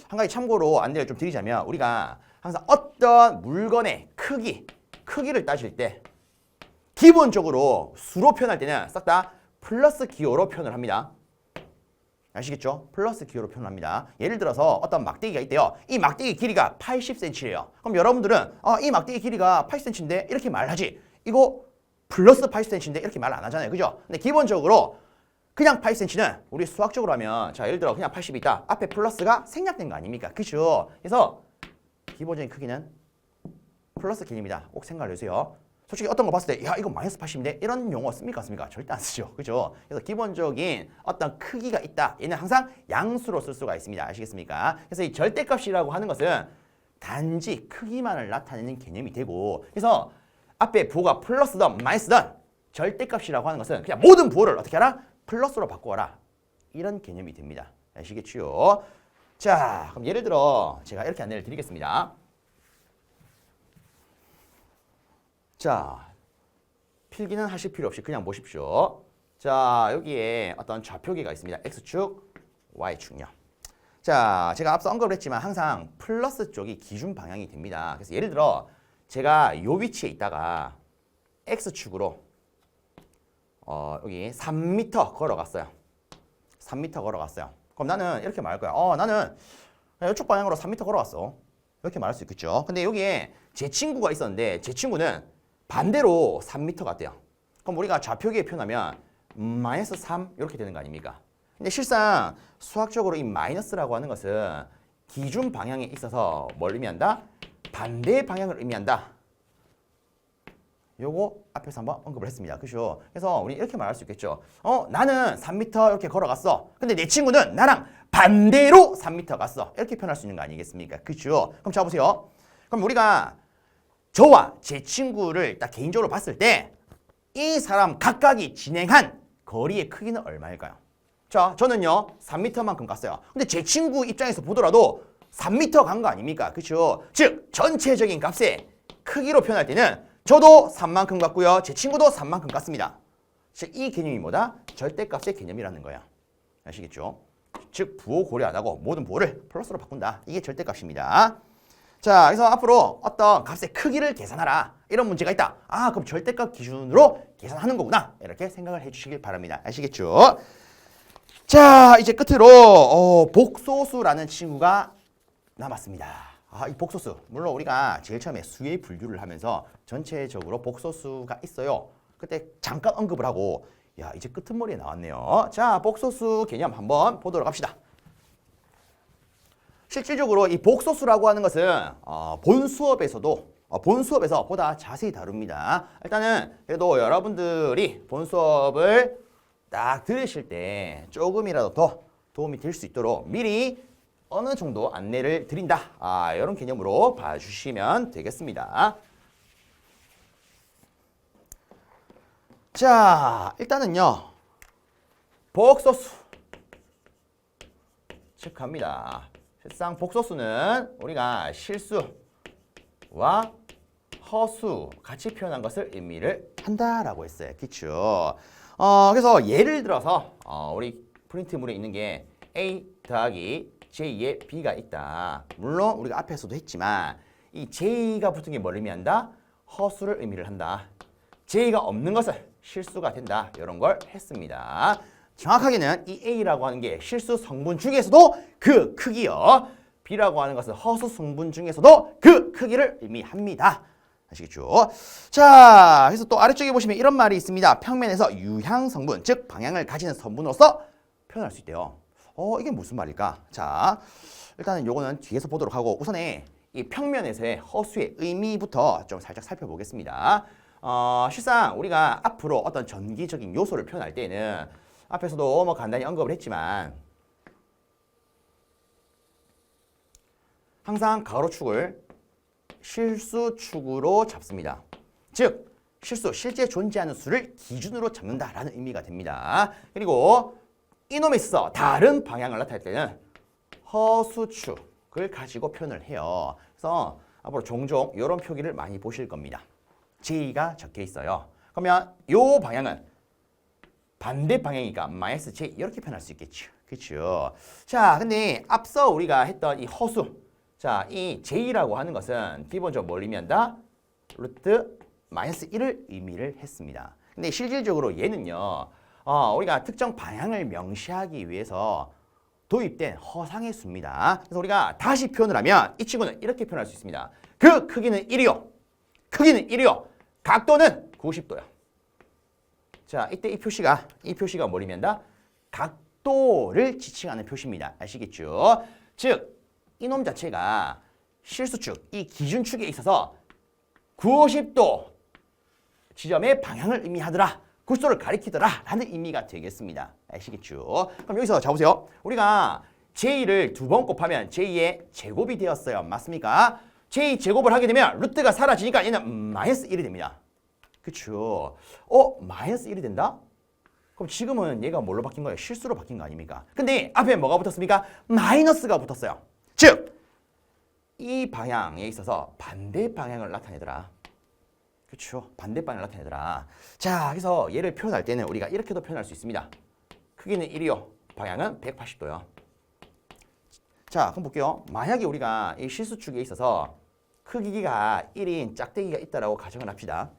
한 가지 참고로 안내를 좀 드리자면 우리가 항상 어떤 물건의 크기를 따질 때 기본적으로 수로 표현할 때는 싹 다 플러스 기호로 표현을 합니다. 아시겠죠? 플러스 기호로 표현합니다. 예를 들어서 어떤 막대기가 있대요. 이 막대기 길이가 80cm예요. 그럼 여러분들은 이 막대기 길이가 80cm인데 이렇게 말하지. 이거 플러스 80cm인데 이렇게 말 안 하잖아요. 그죠? 근데 기본적으로 그냥 80cm는 우리 수학적으로 하면 자 예를 들어 그냥 80이 있다. 앞에 플러스가 생략된 거 아닙니까? 그죠? 그래서 기본적인 크기는 플러스 개념이다. 꼭 생각을 해주세요. 솔직히 어떤 거 봤을 때 야 이거 마이너스 80인데 이런 용어 씁니까? 절대 안 쓰죠. 그죠? 그래서 기본적인 어떤 크기가 있다. 얘는 항상 양수로 쓸 수가 있습니다. 아시겠습니까? 그래서 이 절대값이라고 하는 것은 단지 크기만을 나타내는 개념이 되고 그래서 앞에 부호가 플러스든 마이너스든 절대값이라고 하는 것은 그냥 모든 부호를 어떻게 하라? 플러스로 바꿔라. 이런 개념이 됩니다. 아시겠죠? 자, 그럼 예를 들어 제가 이렇게 안내를 드리겠습니다. 자, 필기는 하실 필요 없이 그냥 보십시오. 자, 여기에 어떤 좌표계가 있습니다. X축, Y축요. 자, 제가 앞서 언급을 했지만 항상 플러스 쪽이 기준 방향이 됩니다. 그래서 예를 들어 제가 요 위치에 있다가 X축으로 여기 3m 걸어갔어요. 3m 걸어갔어요. 그럼 나는 이렇게 말할 거야. 나는 이쪽 방향으로 3m 걸어갔어. 이렇게 말할 수 있겠죠. 근데 여기에 제 친구가 있었는데 제 친구는 반대로 3m 갔대요. 그럼 우리가 좌표기에 표현하면 마이너스 3 이렇게 되는 거 아닙니까? 근데 실상 수학적으로 이 마이너스라고 하는 것은 기준 방향에 있어서 뭘 의미한다? 반대 방향을 의미한다. 요거 앞에서 한번 언급을 했습니다. 그죠? 그래서 우리 이렇게 말할 수 있겠죠. 나는 3m 이렇게 걸어갔어. 근데 내 친구는 나랑 반대로 3m 갔어. 이렇게 표현할 수 있는 거 아니겠습니까? 그죠? 그럼 자 보세요. 그럼 우리가 저와 제 친구를 딱 개인적으로 봤을 때 이 사람 각각이 진행한 거리의 크기는 얼마일까요? 자, 저는요 3m만큼 갔어요. 근데 제 친구 입장에서 보더라도 3m 간 거 아닙니까? 그렇죠? 즉 전체적인 값의 크기로 표현할 때는 저도 3만큼 갔고요. 제 친구도 3만큼 갔습니다. 즉 이 개념이 뭐다? 절대값의 개념이라는 거야. 아시겠죠? 즉 부호 고려 안 하고 모든 부호를 플러스로 바꾼다. 이게 절대값입니다. 자, 그래서 앞으로 어떤 값의 크기를 계산하라. 이런 문제가 있다. 아, 그럼 절대값 기준으로 계산하는 거구나. 이렇게 생각을 해주시길 바랍니다. 아시겠죠? 자, 이제 끝으로 복소수라는 친구가 남았습니다. 아, 이 복소수. 물론 우리가 제일 처음에 수의 분류를 하면서 전체적으로 복소수가 있어요. 그때 잠깐 언급을 하고 야, 이제 끄트머리에 나왔네요. 자, 복소수 개념 한번 보도록 합시다. 실질적으로 이 복소수라고 하는 것은 본 수업에서 보다 자세히 다룹니다. 일단은 그래도 여러분들이 본 수업을 딱 들으실 때 조금이라도 더 도움이 될 수 있도록 미리 어느 정도 안내를 드린다. 이런 개념으로 봐주시면 되겠습니다. 자, 일단은요. 복소수 체크합니다. 실상 복소수는 우리가 실수와 허수 같이 표현한 것을 의미를 한다라고 했어요. 그쵸? 그래서 예를 들어서 우리 프린트물에 있는 게 A 더하기 J에 B가 있다. 물론 우리가 앞에서도 했지만 이 J가 붙은 게 뭘 의미한다? 허수를 의미를 한다. J가 없는 것은 실수가 된다. 이런 걸 했습니다. 정확하게는 이 A라고 하는 게 실수 성분 중에서도 그 크기요. B라고 하는 것은 허수 성분 중에서도 그 크기를 의미합니다. 아시겠죠? 자, 그래서 또 아래쪽에 보시면 이런 말이 있습니다. 평면에서 유향 성분, 즉 방향을 가지는 성분으로서 표현할 수 있대요. 이게 무슨 말일까? 자, 일단은 요거는 뒤에서 보도록 하고 우선에 이 평면에서의 허수의 의미부터 좀 살짝 살펴보겠습니다. 실상 우리가 앞으로 어떤 전기적인 요소를 표현할 때는 앞에서도 뭐 간단히 언급을 했지만 항상 가로축을 실수축으로 잡습니다. 즉 실제 존재하는 수를 기준으로 잡는다라는 의미가 됩니다. 그리고 이놈에 있어서 다른 방향을 나타낼 때는 허수축을 가지고 표현을 해요. 그래서 앞으로 종종 이런 표기를 많이 보실 겁니다. J가 적혀 있어요. 그러면 이 방향은 반대 방향이니까 마이너스 J 이렇게 표현할 수 있겠죠. 그렇죠? 자, 근데 앞서 우리가 했던 이 허수, 자, 이 J라고 하는 것은 기본적으로 뭘 의미한다? 루트 마이너스 1을 의미를 했습니다. 근데 실질적으로 얘는요, 우리가 특정 방향을 명시하기 위해서 도입된 허상의 수입니다. 그래서 우리가 다시 표현을 하면 이 친구는 이렇게 표현할 수 있습니다. 그 크기는 1이요. 크기는 1이요. 각도는 90도요. 자, 이때 이 표시가 뭘 의미한다? 각도를 지칭하는 표시입니다. 아시겠죠? 즉, 이놈 자체가 실수축, 이 기준축에 있어서 90도 지점의 방향을 의미하더라. 90도를 가리키더라 라는 의미가 되겠습니다. 아시겠죠? 그럼 여기서 자 보세요. 우리가 J를 2번 곱하면 J의 제곱이 되었어요. 맞습니까? J 제곱을 하게 되면 루트가 사라지니까 얘는 마이너스 1이 됩니다. 그쵸? 마이너스 1이 된다? 그럼 지금은 얘가 뭘로 바뀐 거예요? 실수로 바뀐 거 아닙니까? 근데 앞에 뭐가 붙었습니까? 마이너스가 붙었어요. 즉, 이 방향에 있어서 반대 방향을 나타내더라. 그렇죠? 반대 방향을 나타내더라. 자, 그래서 얘를 표현할 때는 우리가 이렇게도 표현할 수 있습니다. 크기는 1이요. 방향은 180도요. 자, 그럼 볼게요. 만약에 우리가 이 실수축에 있어서 크기가 1인 짝대기가 있다라고 가정을 합시다.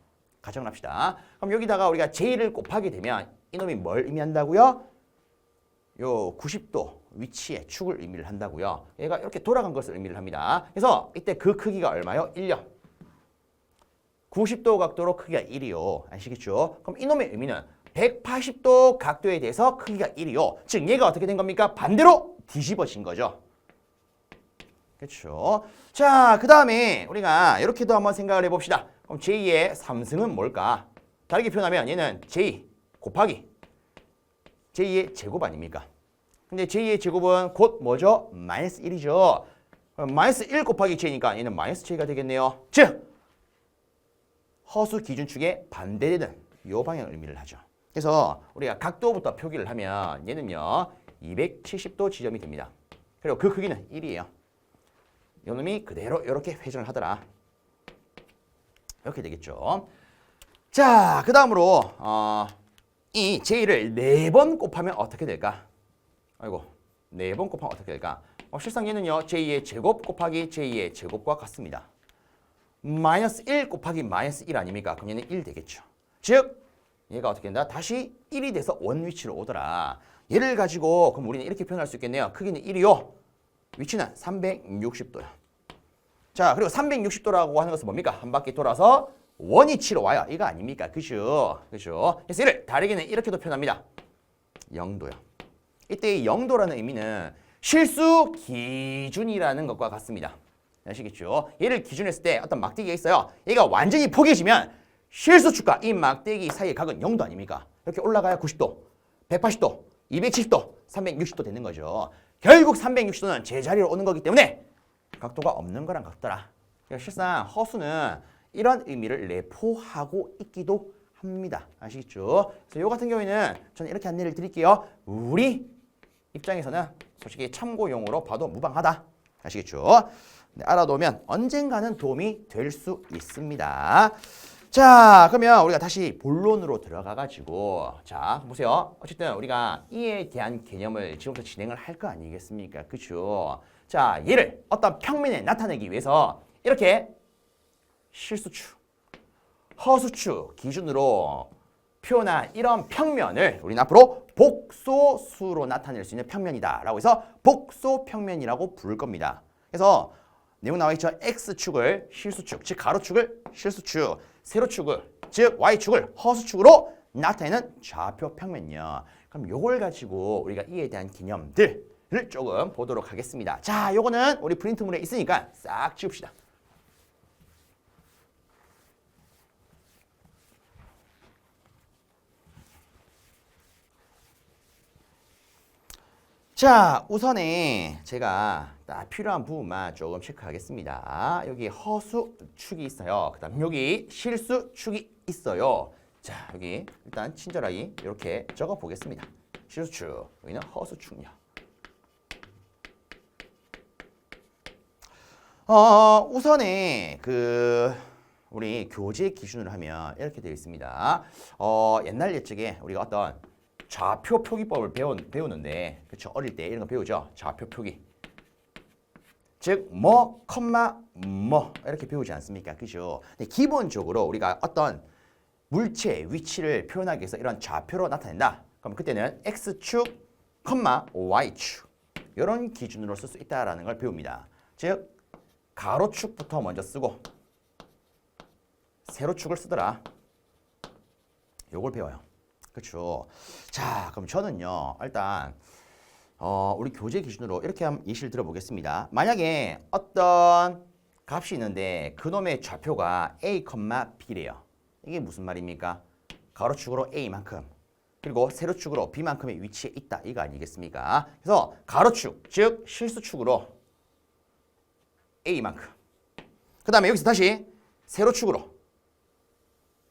그럼 여기다가 우리가 J를 곱하게 되면 이놈이 뭘 의미한다고요? 요 90도 위치의 축을 의미를 한다고요. 얘가 이렇게 돌아간 것을 의미를 합니다. 그래서 이때 그 크기가 얼마요? 1요. 90도 각도로 크기가 1이요. 아시겠죠? 그럼 이놈의 의미는 180도 각도에 대해서 크기가 1이요. 즉 얘가 어떻게 된 겁니까? 반대로 뒤집어진 거죠. 그렇죠? 자, 그 다음에 우리가 이렇게도 한번 생각을 해봅시다. 그럼 J의 3승은 뭘까? 다르게 표현하면 얘는 J 곱하기 J의 제곱 아닙니까? 근데 J의 제곱은 곧 뭐죠? 마이너스 1이죠. 마이너스 1 곱하기 J니까 얘는 마이너스 J가 되겠네요. 즉, 허수 기준축에 반대되는 이 방향을 의미를 하죠. 그래서 우리가 각도부터 표기를 하면 얘는요 270도 지점이 됩니다. 그리고 그 크기는 1이에요. 요놈이 그대로 이렇게 회전을 하더라. 이렇게 되겠죠. 자, 그 다음으로 이 J를 4번 곱하면 어떻게 될까? 아이고, 4번 곱하면 어떻게 될까? 실상 얘는요 J의 제곱 곱하기 J의 제곱과 같습니다. 마이너스 1 곱하기 마이너스 1 아닙니까? 그럼 얘는 1 되겠죠. 즉 얘가 어떻게 된다? 다시 1이 돼서 원 위치로 오더라. 얘를 가지고 그럼 우리는 이렇게 표현할 수 있겠네요. 크기는 1이요. 위치는 360도야. 자, 그리고 360도라고 하는 것은 뭡니까? 한 바퀴 돌아서 원위치로 와요. 이거 아닙니까? 그죠? 그죠? 그래서 얘를 다르게는 이렇게도 표현합니다. 0도요. 이때 이 0도라는 의미는 실수 기준이라는 것과 같습니다. 아시겠죠? 얘를 기준으로 했을 때 어떤 막대기가 있어요. 얘가 완전히 포개지면 실수축과 이 막대기 사이의 각은 0도 아닙니까? 이렇게 올라가야 90도, 180도, 270도, 360도 되는 거죠. 결국 360도는 제자리로 오는 거기 때문에 각도가 없는 거랑 같더라. 그러니까 실상 허수는 이런 의미를 내포하고 있기도 합니다. 아시겠죠? 그래서 요 같은 경우에는 저는 이렇게 안내를 드릴게요. 우리 입장에서는 솔직히 참고용으로 봐도 무방하다. 아시겠죠? 네, 알아두면 언젠가는 도움이 될 수 있습니다. 자, 그러면 우리가 다시 본론으로 들어가가지고 자, 보세요. 어쨌든 우리가 이에 대한 개념을 지금부터 진행을 할 거 아니겠습니까? 그렇죠? 자, 얘를 어떤 평면에 나타내기 위해서 이렇게 실수축, 허수축 기준으로 표현한 이런 평면을 우리는 앞으로 복소수로 나타낼 수 있는 평면이다라고 해서 복소평면이라고 부를 겁니다. 그래서 내용 나와 있죠. X축을 실수축, 즉 가로축을 실수축, 세로축을, 즉 Y축을 허수축으로 나타내는 좌표 평면이요. 그럼 요걸 가지고 우리가 이에 대한 개념들을 조금 보도록 하겠습니다. 자, 요거는 우리 프린트물에 있으니까 싹 지웁시다. 자, 우선에 제가 딱 필요한 부분만 조금 체크하겠습니다. 여기 허수축이 있어요. 그 다음 여기 실수축이 있어요. 자, 여기 일단 친절하게 이렇게 적어 보겠습니다. 실수축, 여기는 허수축요. 우선에 우리 교재 기준으로 하면 이렇게 되어 있습니다. 옛날 옛적에 우리가 어떤 좌표 표기법을 배우는데, 그렇죠? 어릴 때 이런 거 배우죠? 좌표 표기. 즉, 뭐, 컴마, 뭐 이렇게 배우지 않습니까? 그죠? 근데 기본적으로 우리가 어떤 물체의 위치를 표현하기 위해서 이런 좌표로 나타낸다. 그럼 그때는 X축, 컴마, Y축 이런 기준으로 쓸 수 있다라는 걸 배웁니다. 즉, 가로축부터 먼저 쓰고 세로축을 쓰더라. 요걸 배워요. 그렇죠. 자, 그럼 저는요 일단 우리 교재 기준으로 이렇게 한번 예시를 들어보겠습니다. 만약에 어떤 값이 있는데 그놈의 좌표가 a, b래요. 이게 무슨 말입니까? 가로축으로 a만큼 그리고 세로축으로 b만큼의 위치에 있다 이거 아니겠습니까? 그래서 가로축 즉 실수축으로 a만큼 그 다음에 여기서 다시 세로축으로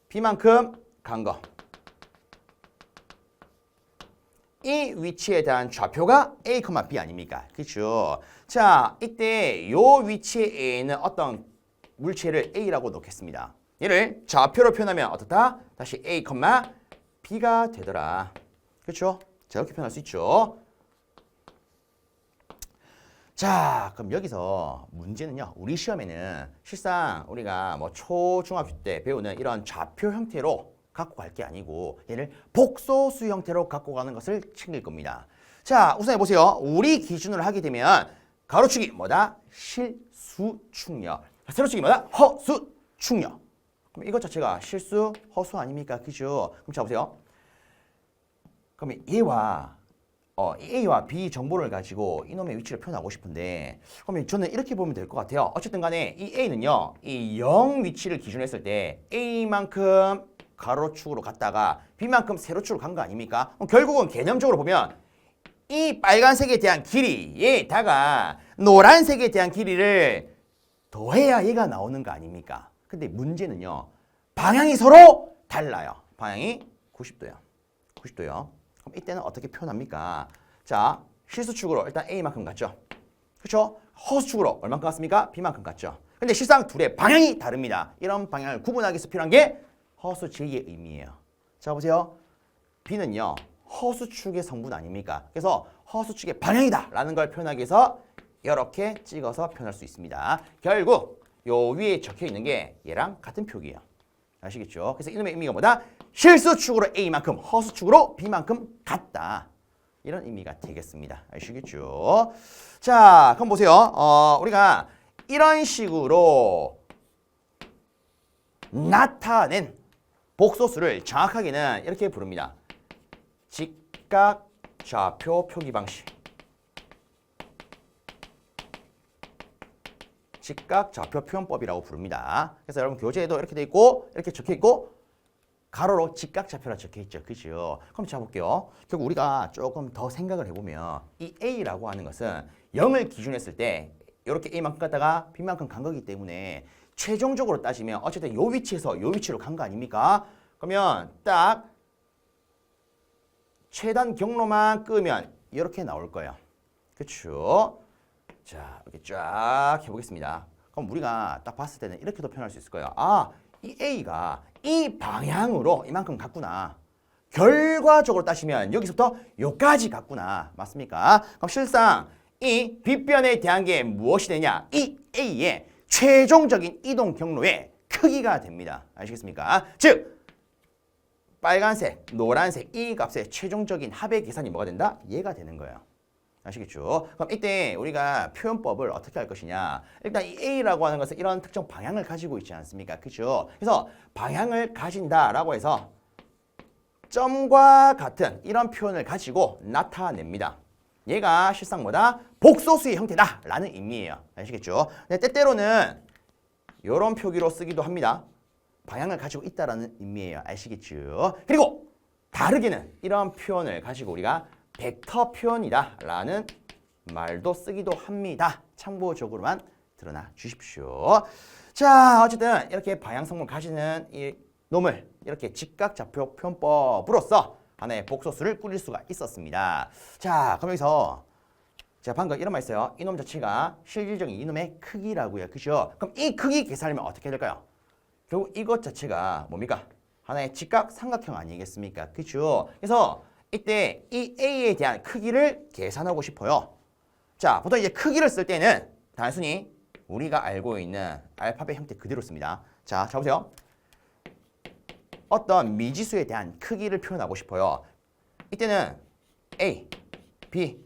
b만큼 간 거. 이 위치에 대한 좌표가 A, B 아닙니까? 그렇죠? 자, 이때 요 위치에 A는 어떤 물체를 A라고 놓겠습니다. 얘를 좌표로 표현하면 어떻다? 다시 A, B가 되더라. 그렇죠? 자, 이렇게 표현할 수 있죠. 자, 그럼 여기서 문제는요. 우리 시험에는 실상 우리가 뭐 초중학교 때 배우는 이런 좌표 형태로 갖고 갈 게 아니고 얘를 복소수 형태로 갖고 가는 것을 챙길 겁니다. 자, 우선 해보세요. 우리 기준으로 하게 되면 가로축이 뭐다? 실수축요. 세로축이 뭐다? 허수축요. 그럼 이것 자체가 실수, 허수 아닙니까? 그죠? 그럼 자 보세요. 그러면 얘와 A와 B 정보를 가지고 이놈의 위치를 표현하고 싶은데 그러면 저는 이렇게 보면 될 것 같아요. 어쨌든 간에 이 A는요. 이 0 위치를 기준으로 했을 때 A만큼 가로축으로 갔다가 B만큼 세로축으로 간 거 아닙니까? 결국은 개념적으로 보면 이 빨간색에 대한 길이에다가 노란색에 대한 길이를 더해야 얘가 나오는 거 아닙니까? 근데 문제는요. 방향이 서로 달라요. 방향이 90도야. 90도요. 그럼 이때는 어떻게 표현합니까? 자, 실수축으로 일단 A만큼 갔죠. 그렇죠? 허수축으로 얼만큼 갔습니까? B만큼 갔죠. 근데 실상 둘의 방향이 다릅니다. 이런 방향을 구분하기 위해서 필요한 게 허수 제2의 의미예요. 자, 보세요. B는요. 허수축의 성분 아닙니까? 그래서 허수축의 방향이다 라는 걸 표현하기 위해서 이렇게 찍어서 표현할 수 있습니다. 결국 요 위에 적혀 있는 게 얘랑 같은 표기예요. 아시겠죠? 그래서 이놈의 의미가 뭐다? 실수축으로 A만큼, 허수축으로 B만큼 같다. 이런 의미가 되겠습니다. 아시겠죠? 자, 그럼 보세요. 우리가 이런 식으로 나타낸 복소수를 정확하게는 이렇게 부릅니다. 직각 좌표 표기 방식. 직각 좌표 표현법이라고 부릅니다. 그래서 여러분 교재에도 이렇게 돼 있고 이렇게 적혀 있고 가로로 직각 좌표라 적혀 있죠. 그죠? 그럼 자 볼게요. 결국 우리가 조금 더 생각을 해보면 이 A라고 하는 것은 0을 기준으로 했을 때 이렇게 A만큼 갔다가 B만큼 간 거기 때문에 최종적으로 따지면 어쨌든 요 위치에서 요 위치로 간 거 아닙니까? 그러면 딱 최단 경로만 끄면 이렇게 나올 거예요. 그렇죠? 자, 이렇게 쫙 해보겠습니다. 그럼 우리가 딱 봤을 때는 이렇게도 표현할 수 있을 거예요. 아, 이 A가 이 방향으로 이만큼 갔구나. 결과적으로 따지면 여기서부터 여기까지 갔구나. 맞습니까? 그럼 실상 이 빗변에 대한 게 무엇이 되냐? 이 A의 최종적인 이동 경로의 크기가 됩니다. 아시겠습니까? 즉 빨간색, 노란색 이 값의 최종적인 합의 계산이 뭐가 된다? 얘가 되는 거예요. 아시겠죠? 그럼 이때 우리가 표현법을 어떻게 할 것이냐? 일단 이 A라고 하는 것은 이런 특정 방향을 가지고 있지 않습니까? 그렇죠? 그래서 방향을 가진다라고 해서 점과 같은 이런 표현을 가지고 나타냅니다. 얘가 실상 뭐다? 복소수의 형태다라는 의미예요. 아시겠죠? 근데 때때로는 이런 표기로 쓰기도 합니다. 방향을 가지고 있다라는 의미예요. 아시겠죠? 그리고 다르게는 이런 표현을 가지고 우리가 벡터 표현이다 라는 말도 쓰기도 합니다. 참고적으로만 드러나 주십시오. 자, 어쨌든 이렇게 방향성을 가지는 이 놈을 이렇게 직각좌표 표현법으로서 하나의 복소수를 꾸릴 수가 있었습니다. 자, 그럼 여기서 제가 방금 이런 말 했어요. 이놈 자체가 실질적인 이놈의 크기라고요. 그죠? 그럼 이 크기 계산하면 어떻게 될까요? 결국 이것 자체가 뭡니까? 하나의 직각 삼각형 아니겠습니까? 그죠? 그래서 이때 이 A에 대한 크기를 계산하고 싶어요. 자, 보통 이제 크기를 쓸 때는 단순히 우리가 알고 있는 알파벳 형태 그대로 씁니다. 자, 보세요. 어떤 미지수에 대한 크기를 표현하고 싶어요. 이때는 A, B,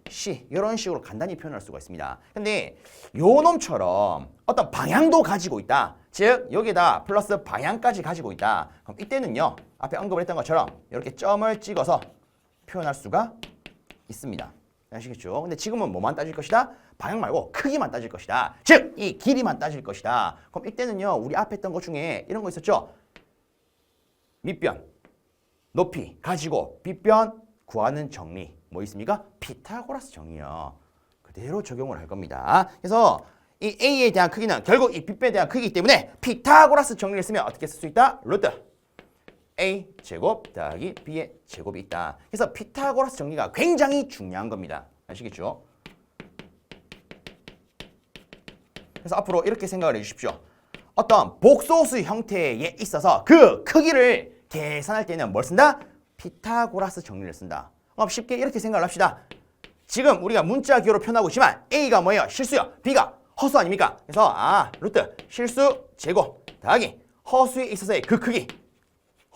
C 이런 식으로 간단히 표현할 수가 있습니다. 근데 요 놈처럼 어떤 방향도 가지고 있다. 즉 여기다 플러스 방향까지 가지고 있다. 그럼 이때는요. 앞에 언급을 했던 것처럼 이렇게 점을 찍어서 표현할 수가 있습니다. 아시겠죠? 근데 지금은 뭐만 따질 것이다? 방향 말고 크기만 따질 것이다. 즉 이 길이만 따질 것이다. 그럼 이때는요. 우리 앞에 했던 것 중에 이런 거 있었죠? 밑변, 높이 가지고 빗변 구하는 정리. 뭐 있습니까? 피타고라스 정리요. 그대로 적용을 할 겁니다. 그래서 이 A에 대한 크기는 결국 이 빗변에 대한 크기이기 때문에 피타고라스 정리를 쓰면 어떻게 쓸 수 있다? 루트 A 제곱 더하기 B의 제곱이 있다. 그래서 피타고라스 정리가 굉장히 중요한 겁니다. 아시겠죠? 그래서 앞으로 이렇게 생각을 해주십시오. 어떤 복소수 형태에 있어서 그 크기를 계산할 때는 뭘 쓴다? 피타고라스 정리를 쓴다. 쉽게 이렇게 생각을 합시다. 지금 우리가 문자 기호로 표현하고 있지만 A가 뭐예요? 실수요. B가 허수 아닙니까? 그래서 루트 실수 제곱 더하기 허수에 있어서의 그 크기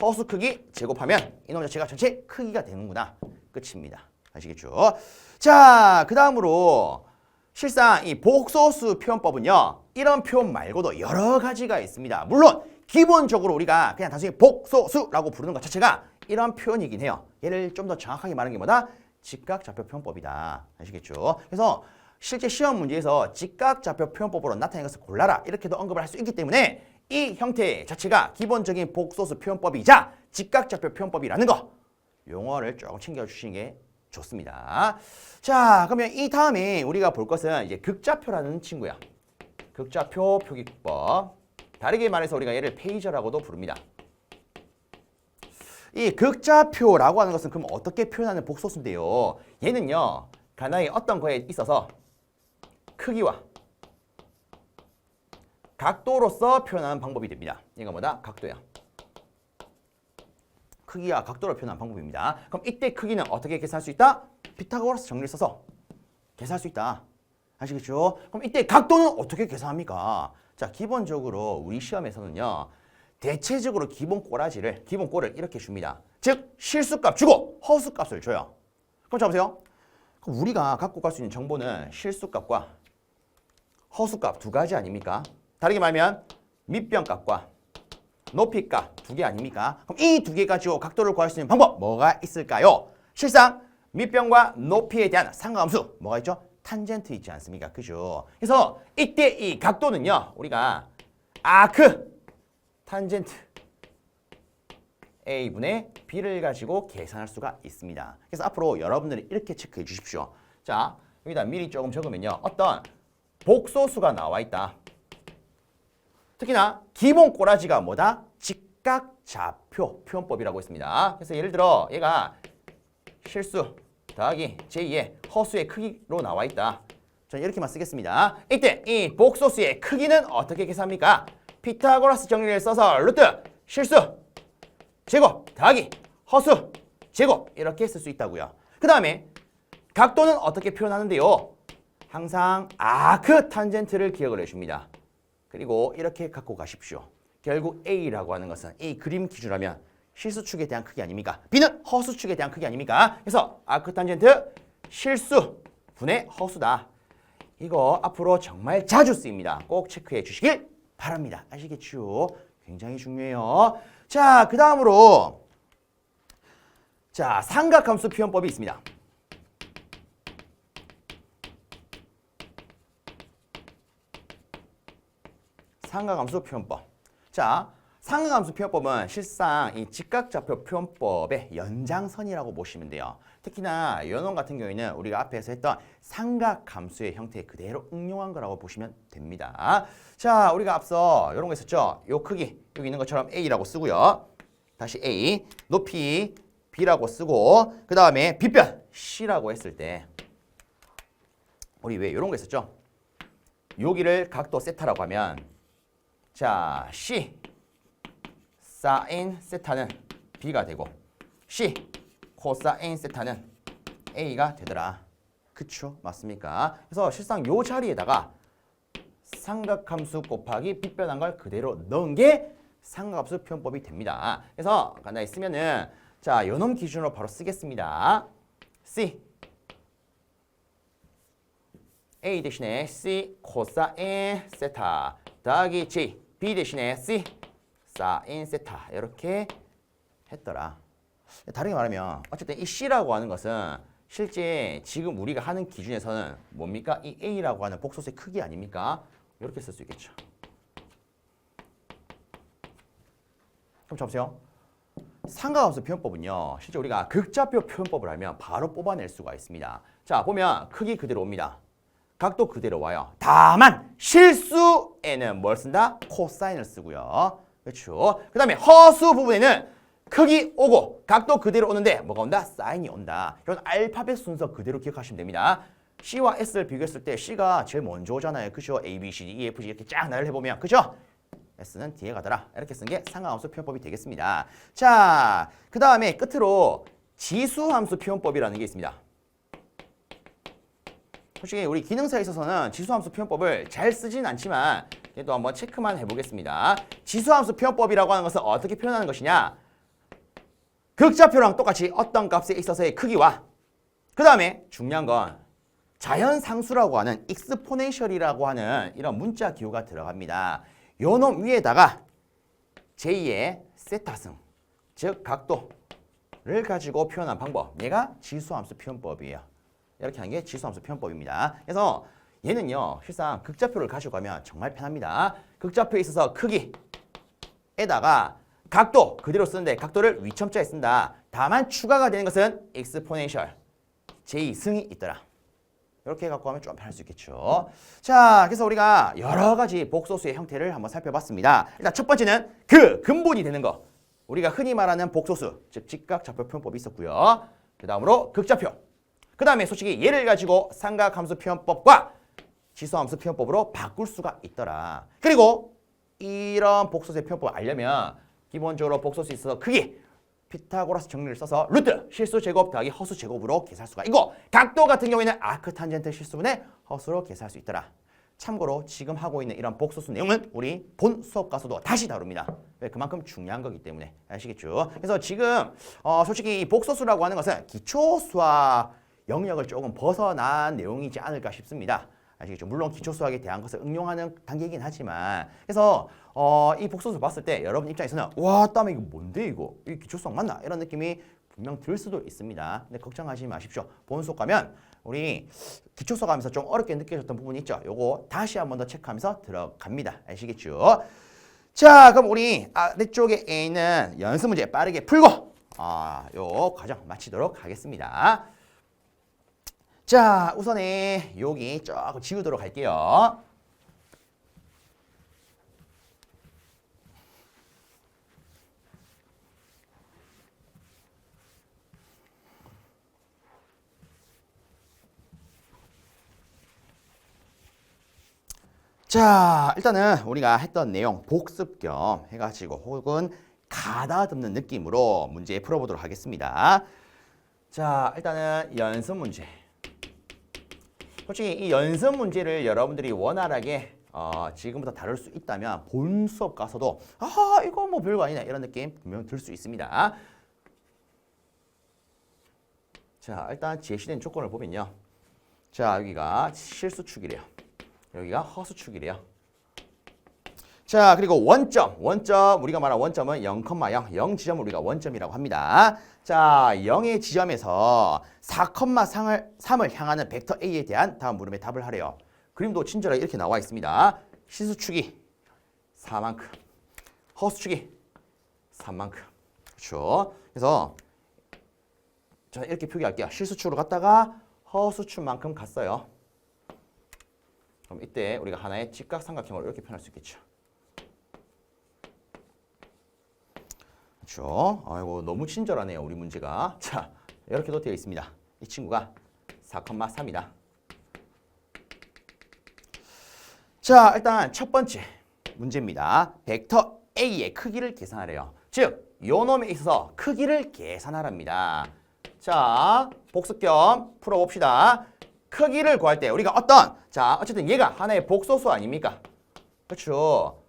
허수 크기 제곱하면 이놈 자체가 전체 크기가 되는구나. 끝입니다. 아시겠죠? 자, 그 다음으로 실상 이 복소수 표현법은요. 이런 표현 말고도 여러 가지가 있습니다. 물론 기본적으로 우리가 그냥 단순히 복소수라고 부르는 것 자체가 이런 표현이긴 해요. 얘를 좀 더 정확하게 말하는 게 뭐다? 직각좌표 표현법이다. 아시겠죠? 그래서 실제 시험 문제에서 직각좌표 표현법으로 나타낸 것을 골라라 이렇게도 언급을 할 수 있기 때문에 이 형태 자체가 기본적인 복소수 표현법이자 직각좌표 표현법이라는 거 용어를 조금 챙겨주시는 게 좋습니다. 자, 그러면 이 다음에 우리가 볼 것은 이제 극좌표라는 친구야. 극좌표 표기법. 다르게 말해서 우리가 얘를 페이저라고도 부릅니다. 이 극좌표라고 하는 것은 그럼 어떻게 표현하는 복소수인데요. 얘는요. 간단히 어떤 거에 있어서 크기와 각도로서 표현하는 방법이 됩니다. 얘가 뭐다? 각도야. 크기와 각도로 표현하는 방법입니다. 그럼 이때 크기는 어떻게 계산할 수 있다? 피타고라스 정리를 써서 계산할 수 있다. 아시겠죠? 그럼 이때 각도는 어떻게 계산합니까? 자, 기본적으로 우리 시험에서는요. 대체적으로 기본 꼴을 이렇게 줍니다. 즉, 실수값 주고 허수값을 줘요. 그럼 자 보세요. 그럼 우리가 갖고 갈 수 있는 정보는 실수값과 허수값 두 가지 아닙니까? 다르게 말하면 밑변값과 높이값 두 개 아닙니까? 그럼 이 두 개 가지고 각도를 구할 수 있는 방법 뭐가 있을까요? 실상 밑변과 높이에 대한 상관함수 뭐가 있죠? 탄젠트 있지 않습니까? 그죠? 그래서 이때 이 각도는요. 우리가 아크 탄젠트 A분의 B를 가지고 계산할 수가 있습니다. 그래서 앞으로 여러분들이 이렇게 체크해 주십시오. 자, 여기다 미리 조금 적으면요. 어떤 복소수가 나와 있다. 특히나 기본 꼬라지가 뭐다? 직각좌표 표현법이라고 있습니다. 그래서 예를 들어 얘가 실수 더하기 제2의 허수의 크기로 나와 있다. 저는 이렇게만 쓰겠습니다. 이때 이 복소수의 크기는 어떻게 계산합니까? 피타고라스 정리를 써서 루트 실수 제곱 더하기 허수 제곱 이렇게 쓸 수 있다고요. 그 다음에 각도는 어떻게 표현하는데요? 항상 아크 탄젠트를 기억을 해줍니다. 그리고 이렇게 갖고 가십시오. 결국 A라고 하는 것은 이 그림 기준이라면 실수축에 대한 크기 아닙니까? B는 허수축에 대한 크기 아닙니까? 그래서 아크 탄젠트 실수 분의 허수다. 이거 앞으로 정말 자주 쓰입니다. 꼭 체크해 주시길 바랍니다. 아시겠죠? 굉장히 중요해요. 자, 그 다음으로 자, 삼각함수 표현법이 있습니다. 삼각함수 표현법. 자, 삼각함수 표현법은 실상 이 직각좌표 표현법의 연장선이라고 보시면 돼요. 특히나 이놈 같은 경우에는 우리가 앞에서 했던 삼각함수의 형태 그대로 응용한 거라고 보시면 됩니다. 자, 우리가 앞서 이런 거 있었죠? 요 크기 여기 있는 것처럼 A라고 쓰고요. 다시 A, 높이 B라고 쓰고 그 다음에 빗변 C라고 했을 때 우리 왜 이런 거 있었죠? 여기를 각도 세타라고 하면 자, C 사인 세타는 B가 되고 C 코사인 세타는 A가 되더라. 그쵸? 맞습니까? 그래서 실상 요 자리에다가 삼각함수 곱하기 빗변한 걸 그대로 넣은 게 삼각함수 표현법이 됩니다. 그래서 간단히 쓰면은 자, 요놈 기준으로 바로 쓰겠습니다. C A 대신에 C 코사인 세타 더하기 J B 대신에 C 사인 세타 이렇게 했더라. 다르게 말하면 어쨌든 이 C라고 하는 것은 실제 지금 우리가 하는 기준에서는 뭡니까? 이 A라고 하는 복소수의 크기 아닙니까? 이렇게 쓸 수 있겠죠. 그럼 잡으세요. 삼각함수 표현법은요. 실제 우리가 극좌표 표현법을 하면 바로 뽑아낼 수가 있습니다. 자, 보면 크기 그대로 옵니다. 각도 그대로 와요. 다만 실수에는 뭘 쓴다? 코사인을 쓰고요. 그렇죠. 그 다음에 허수 부분에는 크기 오고 각도 그대로 오는데 뭐가 온다? 사인이 온다. 이런 알파벳 순서 그대로 기억하시면 됩니다. C와 S를 비교했을 때 C가 제일 먼저 오잖아요. 그죠? A, B, C, D, E, F, G 이렇게 쫙 나열해보면 그죠? S는 뒤에 가더라. 이렇게 쓴 게 삼각함수 표현법이 되겠습니다. 자, 그 다음에 끝으로 지수함수 표현법이라는 게 있습니다. 솔직히 우리 기능사에 있어서는 지수함수 표현법을 잘 쓰진 않지만 그래도 한번 체크만 해보겠습니다. 지수함수 표현법이라고 하는 것은 어떻게 표현하는 것이냐? 극좌표랑 똑같이 어떤 값에 있어서의 크기와 그 다음에 중요한 건 자연상수라고 하는 익스포넨셜이라고 하는 이런 문자 기호가 들어갑니다. 요 놈 위에다가 제2의 세타승, 즉 각도를 가지고 표현한 방법, 얘가 지수함수 표현법이에요. 이렇게 하는 게 지수함수 표현법입니다. 그래서 얘는요, 실상 극좌표를 가지고 가면 정말 편합니다. 극좌표에 있어서 크기에다가 각도 그대로 쓰는데 각도를 위첨자에 쓴다. 다만 추가가 되는 것은 익스포넨셜, 제2승이 있더라. 이렇게 갖고 가면 좀 편할 수 있겠죠. 자, 그래서 우리가 여러 가지 복소수의 형태를 한번 살펴봤습니다. 일단 첫 번째는 그 근본이 되는 거. 우리가 흔히 말하는 복소수, 즉 직각좌표 표현법이 있었고요. 그 다음으로 극좌표. 그 다음에 솔직히 얘를 가지고 삼각함수 표현법과 지수함수 표현법으로 바꿀 수가 있더라. 그리고 이런 복소수의 표현법을 알려면 기본적으로 복소수에 있어서 크기, 피타고라스 정리를 써서 루트, 실수 제곱 더하기 허수 제곱으로 계산할 수가 있고 각도 같은 경우에는 아크 탄젠트 실수분의 허수로 계산할 수 있더라. 참고로 지금 하고 있는 이런 복소수 내용은 우리 본 수업 가서도 다시 다룹니다. 왜? 그만큼 중요한 거기 때문에 아시겠죠? 그래서 지금 솔직히 이 복소수라고 하는 것은 기초수학 영역을 조금 벗어난 내용이지 않을까 싶습니다. 아시겠죠? 물론 기초수학에 대한 것을 응용하는 단계이긴 하지만 그래서 이 복소수 봤을 때 여러분 입장에서는 와 땀에 이거 뭔데 이거? 이 기초수학 맞나? 이런 느낌이 분명 들 수도 있습니다. 근데 걱정하지 마십시오. 본 수업 가면 우리 기초수학 하면서 좀 어렵게 느껴졌던 부분이 있죠. 요거 다시 한 번 더 체크하면서 들어갑니다. 아시겠죠? 자, 그럼 우리 아래쪽에 있는 연습 문제 빠르게 풀고 요 과정 마치도록 하겠습니다. 자, 우선에 여기 조금 지우도록 할게요. 자, 일단은 우리가 했던 내용 복습 겸 해가지고 혹은 가다듬는 느낌으로 문제 풀어보도록 하겠습니다. 자, 일단은 연습 문제. 솔직히 이 연습 문제를 여러분들이 원활하게 지금부터 다룰 수 있다면 본 수업 가서도 이거 뭐 별거 아니네 이런 느낌 분명 들 수 있습니다. 자, 일단 제시된 조건을 보면요. 자, 여기가 실수축이래요. 여기가 허수축이래요. 자, 그리고 원점 우리가 말한 원점은 0,0 0 지점을 우리가 원점이라고 합니다. 자, 0의 지점에서 4,3을 향하는 벡터 A에 대한 다음 물음에 답을 하래요. 그림도 친절하게 이렇게 나와 있습니다. 실수축이 4만큼, 허수축이 3만큼. 그렇죠? 그래서 자, 이렇게 표기할게요. 실수축으로 갔다가 허수축만큼 갔어요. 그럼 이때 우리가 하나의 직각삼각형으로 이렇게 표현할 수 있겠죠. 그렇죠? 아이고 너무 친절하네요 우리 문제가. 자, 이렇게도 되어 있습니다. 이 친구가 4,3이다. 자, 일단 첫 번째 문제입니다. 벡터 A의 크기를 계산하래요. 즉, 요 놈에 있어서 크기를 계산하랍니다. 자, 복습 겸 풀어봅시다. 크기를 구할 때 우리가 어쨌든 얘가 하나의 복소수 아닙니까? 그렇죠?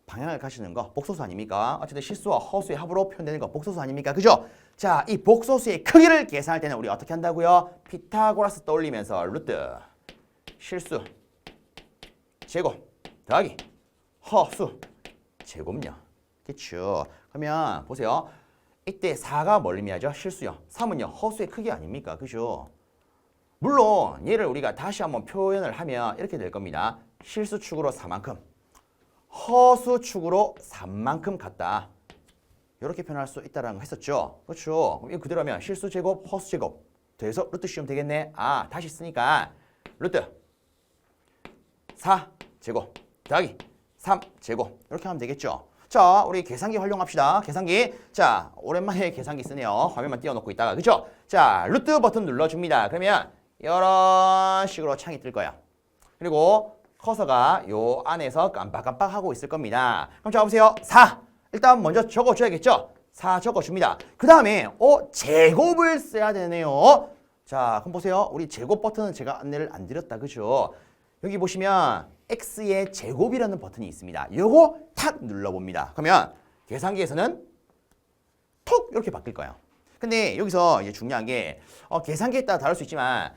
방향을 가시는 거 복소수 아닙니까? 어쨌든 실수와 허수의 합으로 표현되는 거 복소수 아닙니까? 그죠? 자, 이 복소수의 크기를 계산할 때는 우리 어떻게 한다고요? 피타고라스 떠올리면서 루트 실수 제곱 더하기 허수 제곱요. 그렇죠? 그러면 보세요. 이때 4가 뭘 의미하죠? 실수요. 3은요. 허수의 크기 아닙니까? 그죠? 물론 얘를 우리가 다시 한번 표현을 하면 이렇게 될 겁니다. 실수축으로 4만큼, 허수축으로 3만큼 같다. 이렇게 표현할 수 있다는 거 했었죠. 그렇죠? 그럼 이거 그대로 하면 실수제곱, 허수제곱 더해서 루트 씌우면 되겠네. 다시 쓰니까 루트 4제곱 더하기 3제곱 이렇게 하면 되겠죠. 자, 우리 계산기 활용합시다. 계산기. 자, 오랜만에 계산기 쓰네요. 화면만 띄워놓고 있다가. 그죠? 자, 루트 버튼 눌러줍니다. 그러면 이런 식으로 창이 뜰 거야. 그리고 커서가 요 안에서 깜빡깜빡 하고 있을 겁니다. 그럼 자, 보세요. 4. 일단 먼저 적어줘야겠죠? 4 적어줍니다. 그 다음에 제곱을 써야 되네요. 자, 그럼 보세요. 우리 제곱 버튼은 제가 안내를 안 드렸다. 그죠? 여기 보시면 x의 제곱이라는 버튼이 있습니다. 요거 탁 눌러봅니다. 그러면 계산기에서는 톡 이렇게 바뀔 거예요. 근데 여기서 이제 중요한 게 계산기에 따라 다를 수 있지만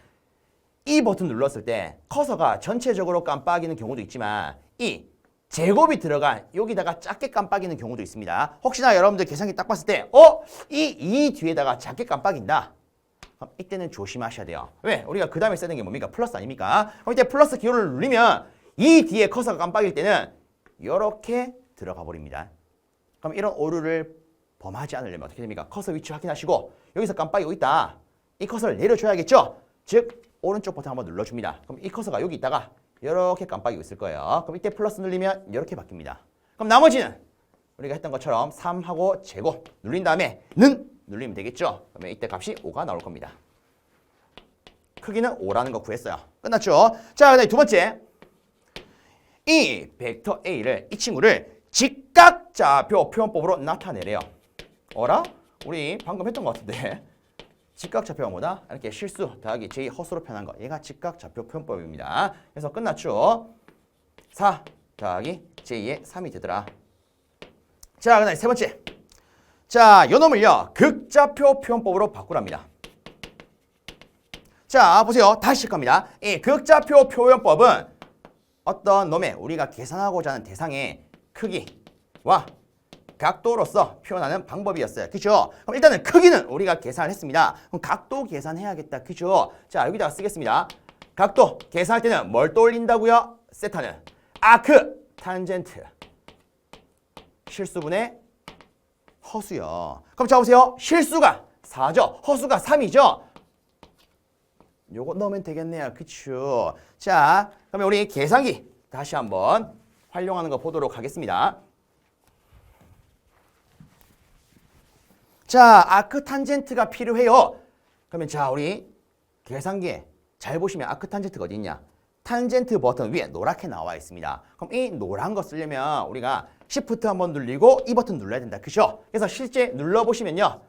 이 버튼 눌렀을 때 커서가 전체적으로 깜빡이는 경우도 있지만 이 제곱이 들어간 여기다가 작게 깜빡이는 경우도 있습니다. 혹시나 여러분들 계산기 딱 봤을 때 이 뒤에다가 작게 깜빡인다. 그럼 이때는 조심하셔야 돼요. 왜? 우리가 그 다음에 쓰는 게 뭡니까? 플러스 아닙니까? 그럼 이때 플러스 기호를 누르면 이 뒤에 커서가 깜빡일 때는 이렇게 들어가 버립니다. 그럼 이런 오류를 범하지 않으려면 어떻게 됩니까? 커서 위치 확인하시고 여기서 깜빡이고 있다. 이 커서를 내려줘야겠죠? 즉 오른쪽 버튼 한번 눌러줍니다. 그럼 이 커서가 여기 있다가 이렇게 깜빡이고 있을 거예요. 그럼 이때 플러스 눌리면 이렇게 바뀝니다. 그럼 나머지는 우리가 했던 것처럼 3하고 제곱 눌린 다음에 는 눌리면 되겠죠. 그러면 이때 값이 5가 나올 겁니다. 크기는 5라는 거 구했어요. 끝났죠? 자, 그다음에 두 번째. 이 벡터 A를 이 친구를 직각좌표 표현법으로 나타내래요. 어라? 우리 방금 했던 것 같은데. 직각좌표가 뭐다? 이렇게 실수 더하기 j 허수로 표현한 거. 얘가 직각좌표 표현법입니다. 그래서 끝났죠? 4 더하기 j의 3이 되더라. 자, 그다음에 세 번째. 자, 요 놈을요. 극좌표 표현법으로 바꾸랍니다. 자, 보세요. 다시 칠 겁니다. 이 극좌표 표현법은 어떤 놈의 우리가 계산하고자 하는 대상의 크기와 각도로서 표현하는 방법이었어요. 그죠? 그럼 일단은 크기는 우리가 계산을 했습니다. 그럼 각도 계산해야겠다. 그죠? 자, 여기다가 쓰겠습니다. 각도 계산할 때는 뭘 떠올린다고요? 세타는 아크, 탄젠트, 실수분의 허수요. 그럼 자 보세요. 실수가 4죠. 허수가 3이죠. 요거 넣으면 되겠네요. 그쵸? 자, 그러면 우리 계산기 다시 한번 활용하는 거 보도록 하겠습니다. 자, 아크 탄젠트가 필요해요. 그러면 자, 우리 계산기에 잘 보시면 아크 탄젠트가 어디 있냐? 탄젠트 버튼 위에 노랗게 나와 있습니다. 그럼 이 노란 거 쓰려면 우리가 Shift 한번 눌리고 이 버튼 눌러야 된다. 그죠? 그래서 실제 눌러보시면요.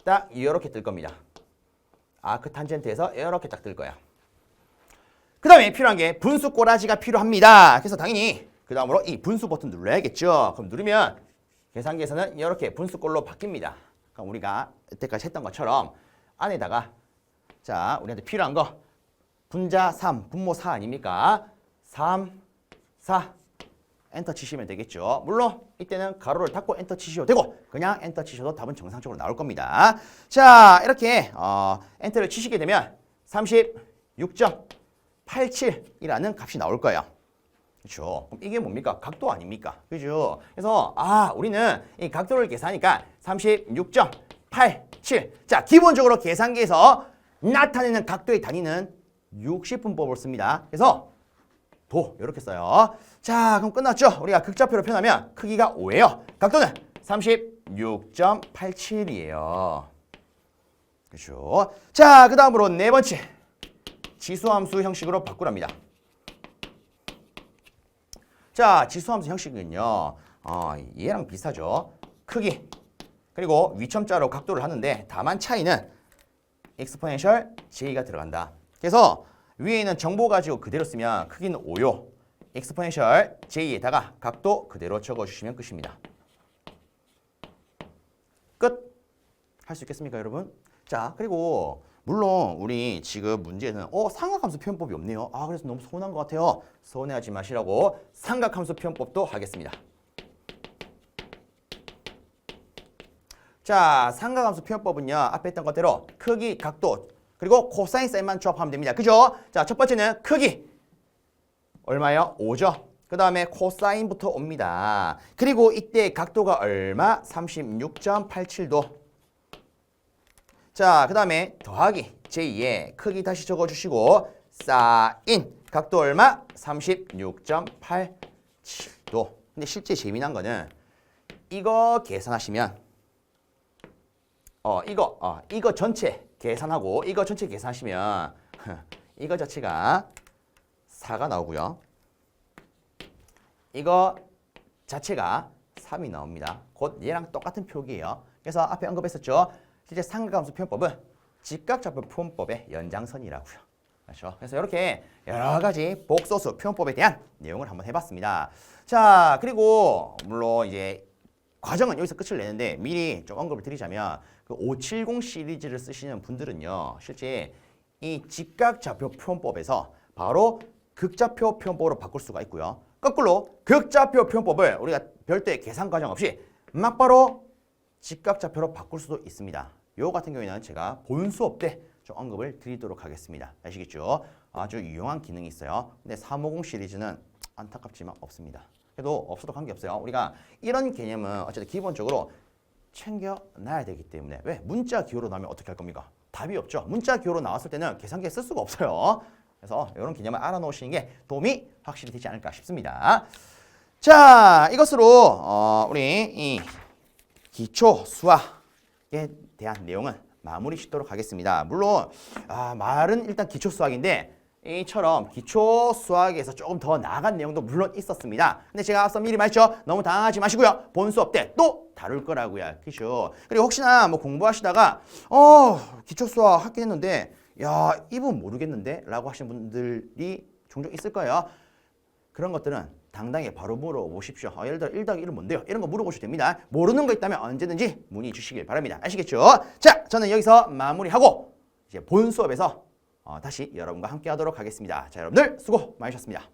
딱 이렇게 뜰 겁니다. 아크 탄젠트에서 이렇게 딱 뜰 거야. 그 다음에 필요한 게 분수 꼬라지가 필요합니다. 그래서 당연히 그 다음으로 이 분수 버튼 눌러야겠죠. 그럼 누르면 계산기에서는 이렇게 분수꼴로 바뀝니다. 그럼 우리가 이때까지 했던 것처럼 안에다가 자, 우리한테 필요한 거 분자 3, 분모 4 아닙니까? 3, 4 엔터 치시면 되겠죠. 물론 이때는 가로를 닫고 엔터 치셔도 되고 그냥 엔터 치셔도 답은 정상적으로 나올 겁니다. 자, 이렇게 엔터를 치시게 되면 36.87이라는 값이 나올 거예요. 그렇죠? 그럼 이게 뭡니까? 각도 아닙니까? 그죠? 그래서 우리는 이 각도를 계산하니까 36.87. 자, 기본적으로 계산기에서 나타내는 각도의 단위는 60분법을 씁니다. 그래서 도 이렇게 써요. 자, 그럼 끝났죠? 우리가 극좌표로 표현하면 크기가 5예요. 각도는 36.87이에요. 그렇죠? 자, 그 다음으로 네 번째. 지수함수 형식으로 바꾸랍니다. 자, 지수함수 형식은요. 얘랑 비슷하죠. 크기 그리고 위첨자로 각도를 하는데 다만 차이는 exponential j가 들어간다. 그래서 위에 있는 정보 가지고 그대로 쓰면 크기는 5요. exponential j에다가 각도 그대로 적어주시면 끝입니다. 끝! 할 수 있겠습니까, 여러분? 자, 그리고 물론 우리 지금 문제는 삼각함수 표현법이 없네요. 그래서 너무 서운한 것 같아요. 서운해하지 마시라고 삼각함수 표현법도 하겠습니다. 자, 삼각함수 표현법은요. 앞에 했던 것대로 크기, 각도, 그리고 코사인 사인만 조합하면 됩니다. 그죠? 자, 첫 번째는 크기. 얼마요? 5죠. 그 다음에 코사인부터 옵니다. 그리고 이때 각도가 얼마? 36.87도. 자, 그 다음에 더하기 j의 크기 다시 적어주시고 사인 각도 얼마? 36.87도. 근데 실제 재미난 거는 이거 계산하시면 이거 전체 계산하고 이거 전체 계산하시면 이거 자체가 4가 나오고요. 이거 자체가 3이 나옵니다. 곧 얘랑 똑같은 표기예요. 그래서 앞에 언급했었죠. 실제 삼각함수 표현법은 직각좌표 표현법의 연장선이라고요. 그렇죠? 그래서 이렇게 여러 가지 복소수 표현법에 대한 내용을 한번 해봤습니다. 자, 그리고 물론 이제 과정은 여기서 끝을 내는데 미리 좀 언급을 드리자면 그 570 시리즈를 쓰시는 분들은요, 실제 이 직각좌표 표현법에서 바로 극좌표 표현법으로 바꿀 수가 있고요. 거꾸로 극좌표 표현법을 우리가 별도의 계산 과정 없이 막바로 직각좌표로 바꿀 수도 있습니다. 요 같은 경우에는 제가 본 수업 때 좀 언급을 드리도록 하겠습니다. 아시겠죠? 아주 유용한 기능이 있어요. 근데 350 시리즈는 안타깝지만 없습니다. 그래도 없어도 관계없어요. 우리가 이런 개념은 어쨌든 기본적으로 챙겨놔야 되기 때문에 왜? 문자 기호로 나오면 어떻게 할 겁니까? 답이 없죠. 문자 기호로 나왔을 때는 계산기에 쓸 수가 없어요. 그래서 이런 개념을 알아놓으시는 게 도움이 확실히 되지 않을까 싶습니다. 자, 이것으로 우리 이 기초 수학에 대한 내용은 마무리 짓도록 하겠습니다. 물론 말은 일단 기초 수학인데 이처럼 기초 수학에서 조금 더 나아간 내용도 물론 있었습니다. 근데 제가 앞서 미리 말했죠. 너무 당하지 마시고요. 본 수업 때 또 다룰 거라고요. 그죠? 그리고 혹시나 뭐 공부하시다가 기초 수학 하긴 했는데 야, 이 부분 모르겠는데 라고 하시는 분들이 종종 있을 거예요. 그런 것들은 당당히 바로 물어보십시오. 예를 들어 1 더하기 1은 뭔데요? 이런 거 물어보셔도 됩니다. 모르는 거 있다면 언제든지 문의 주시길 바랍니다. 아시겠죠? 자, 저는 여기서 마무리하고 이제 본 수업에서 다시 여러분과 함께 하도록 하겠습니다. 자, 여러분들 수고 많으셨습니다.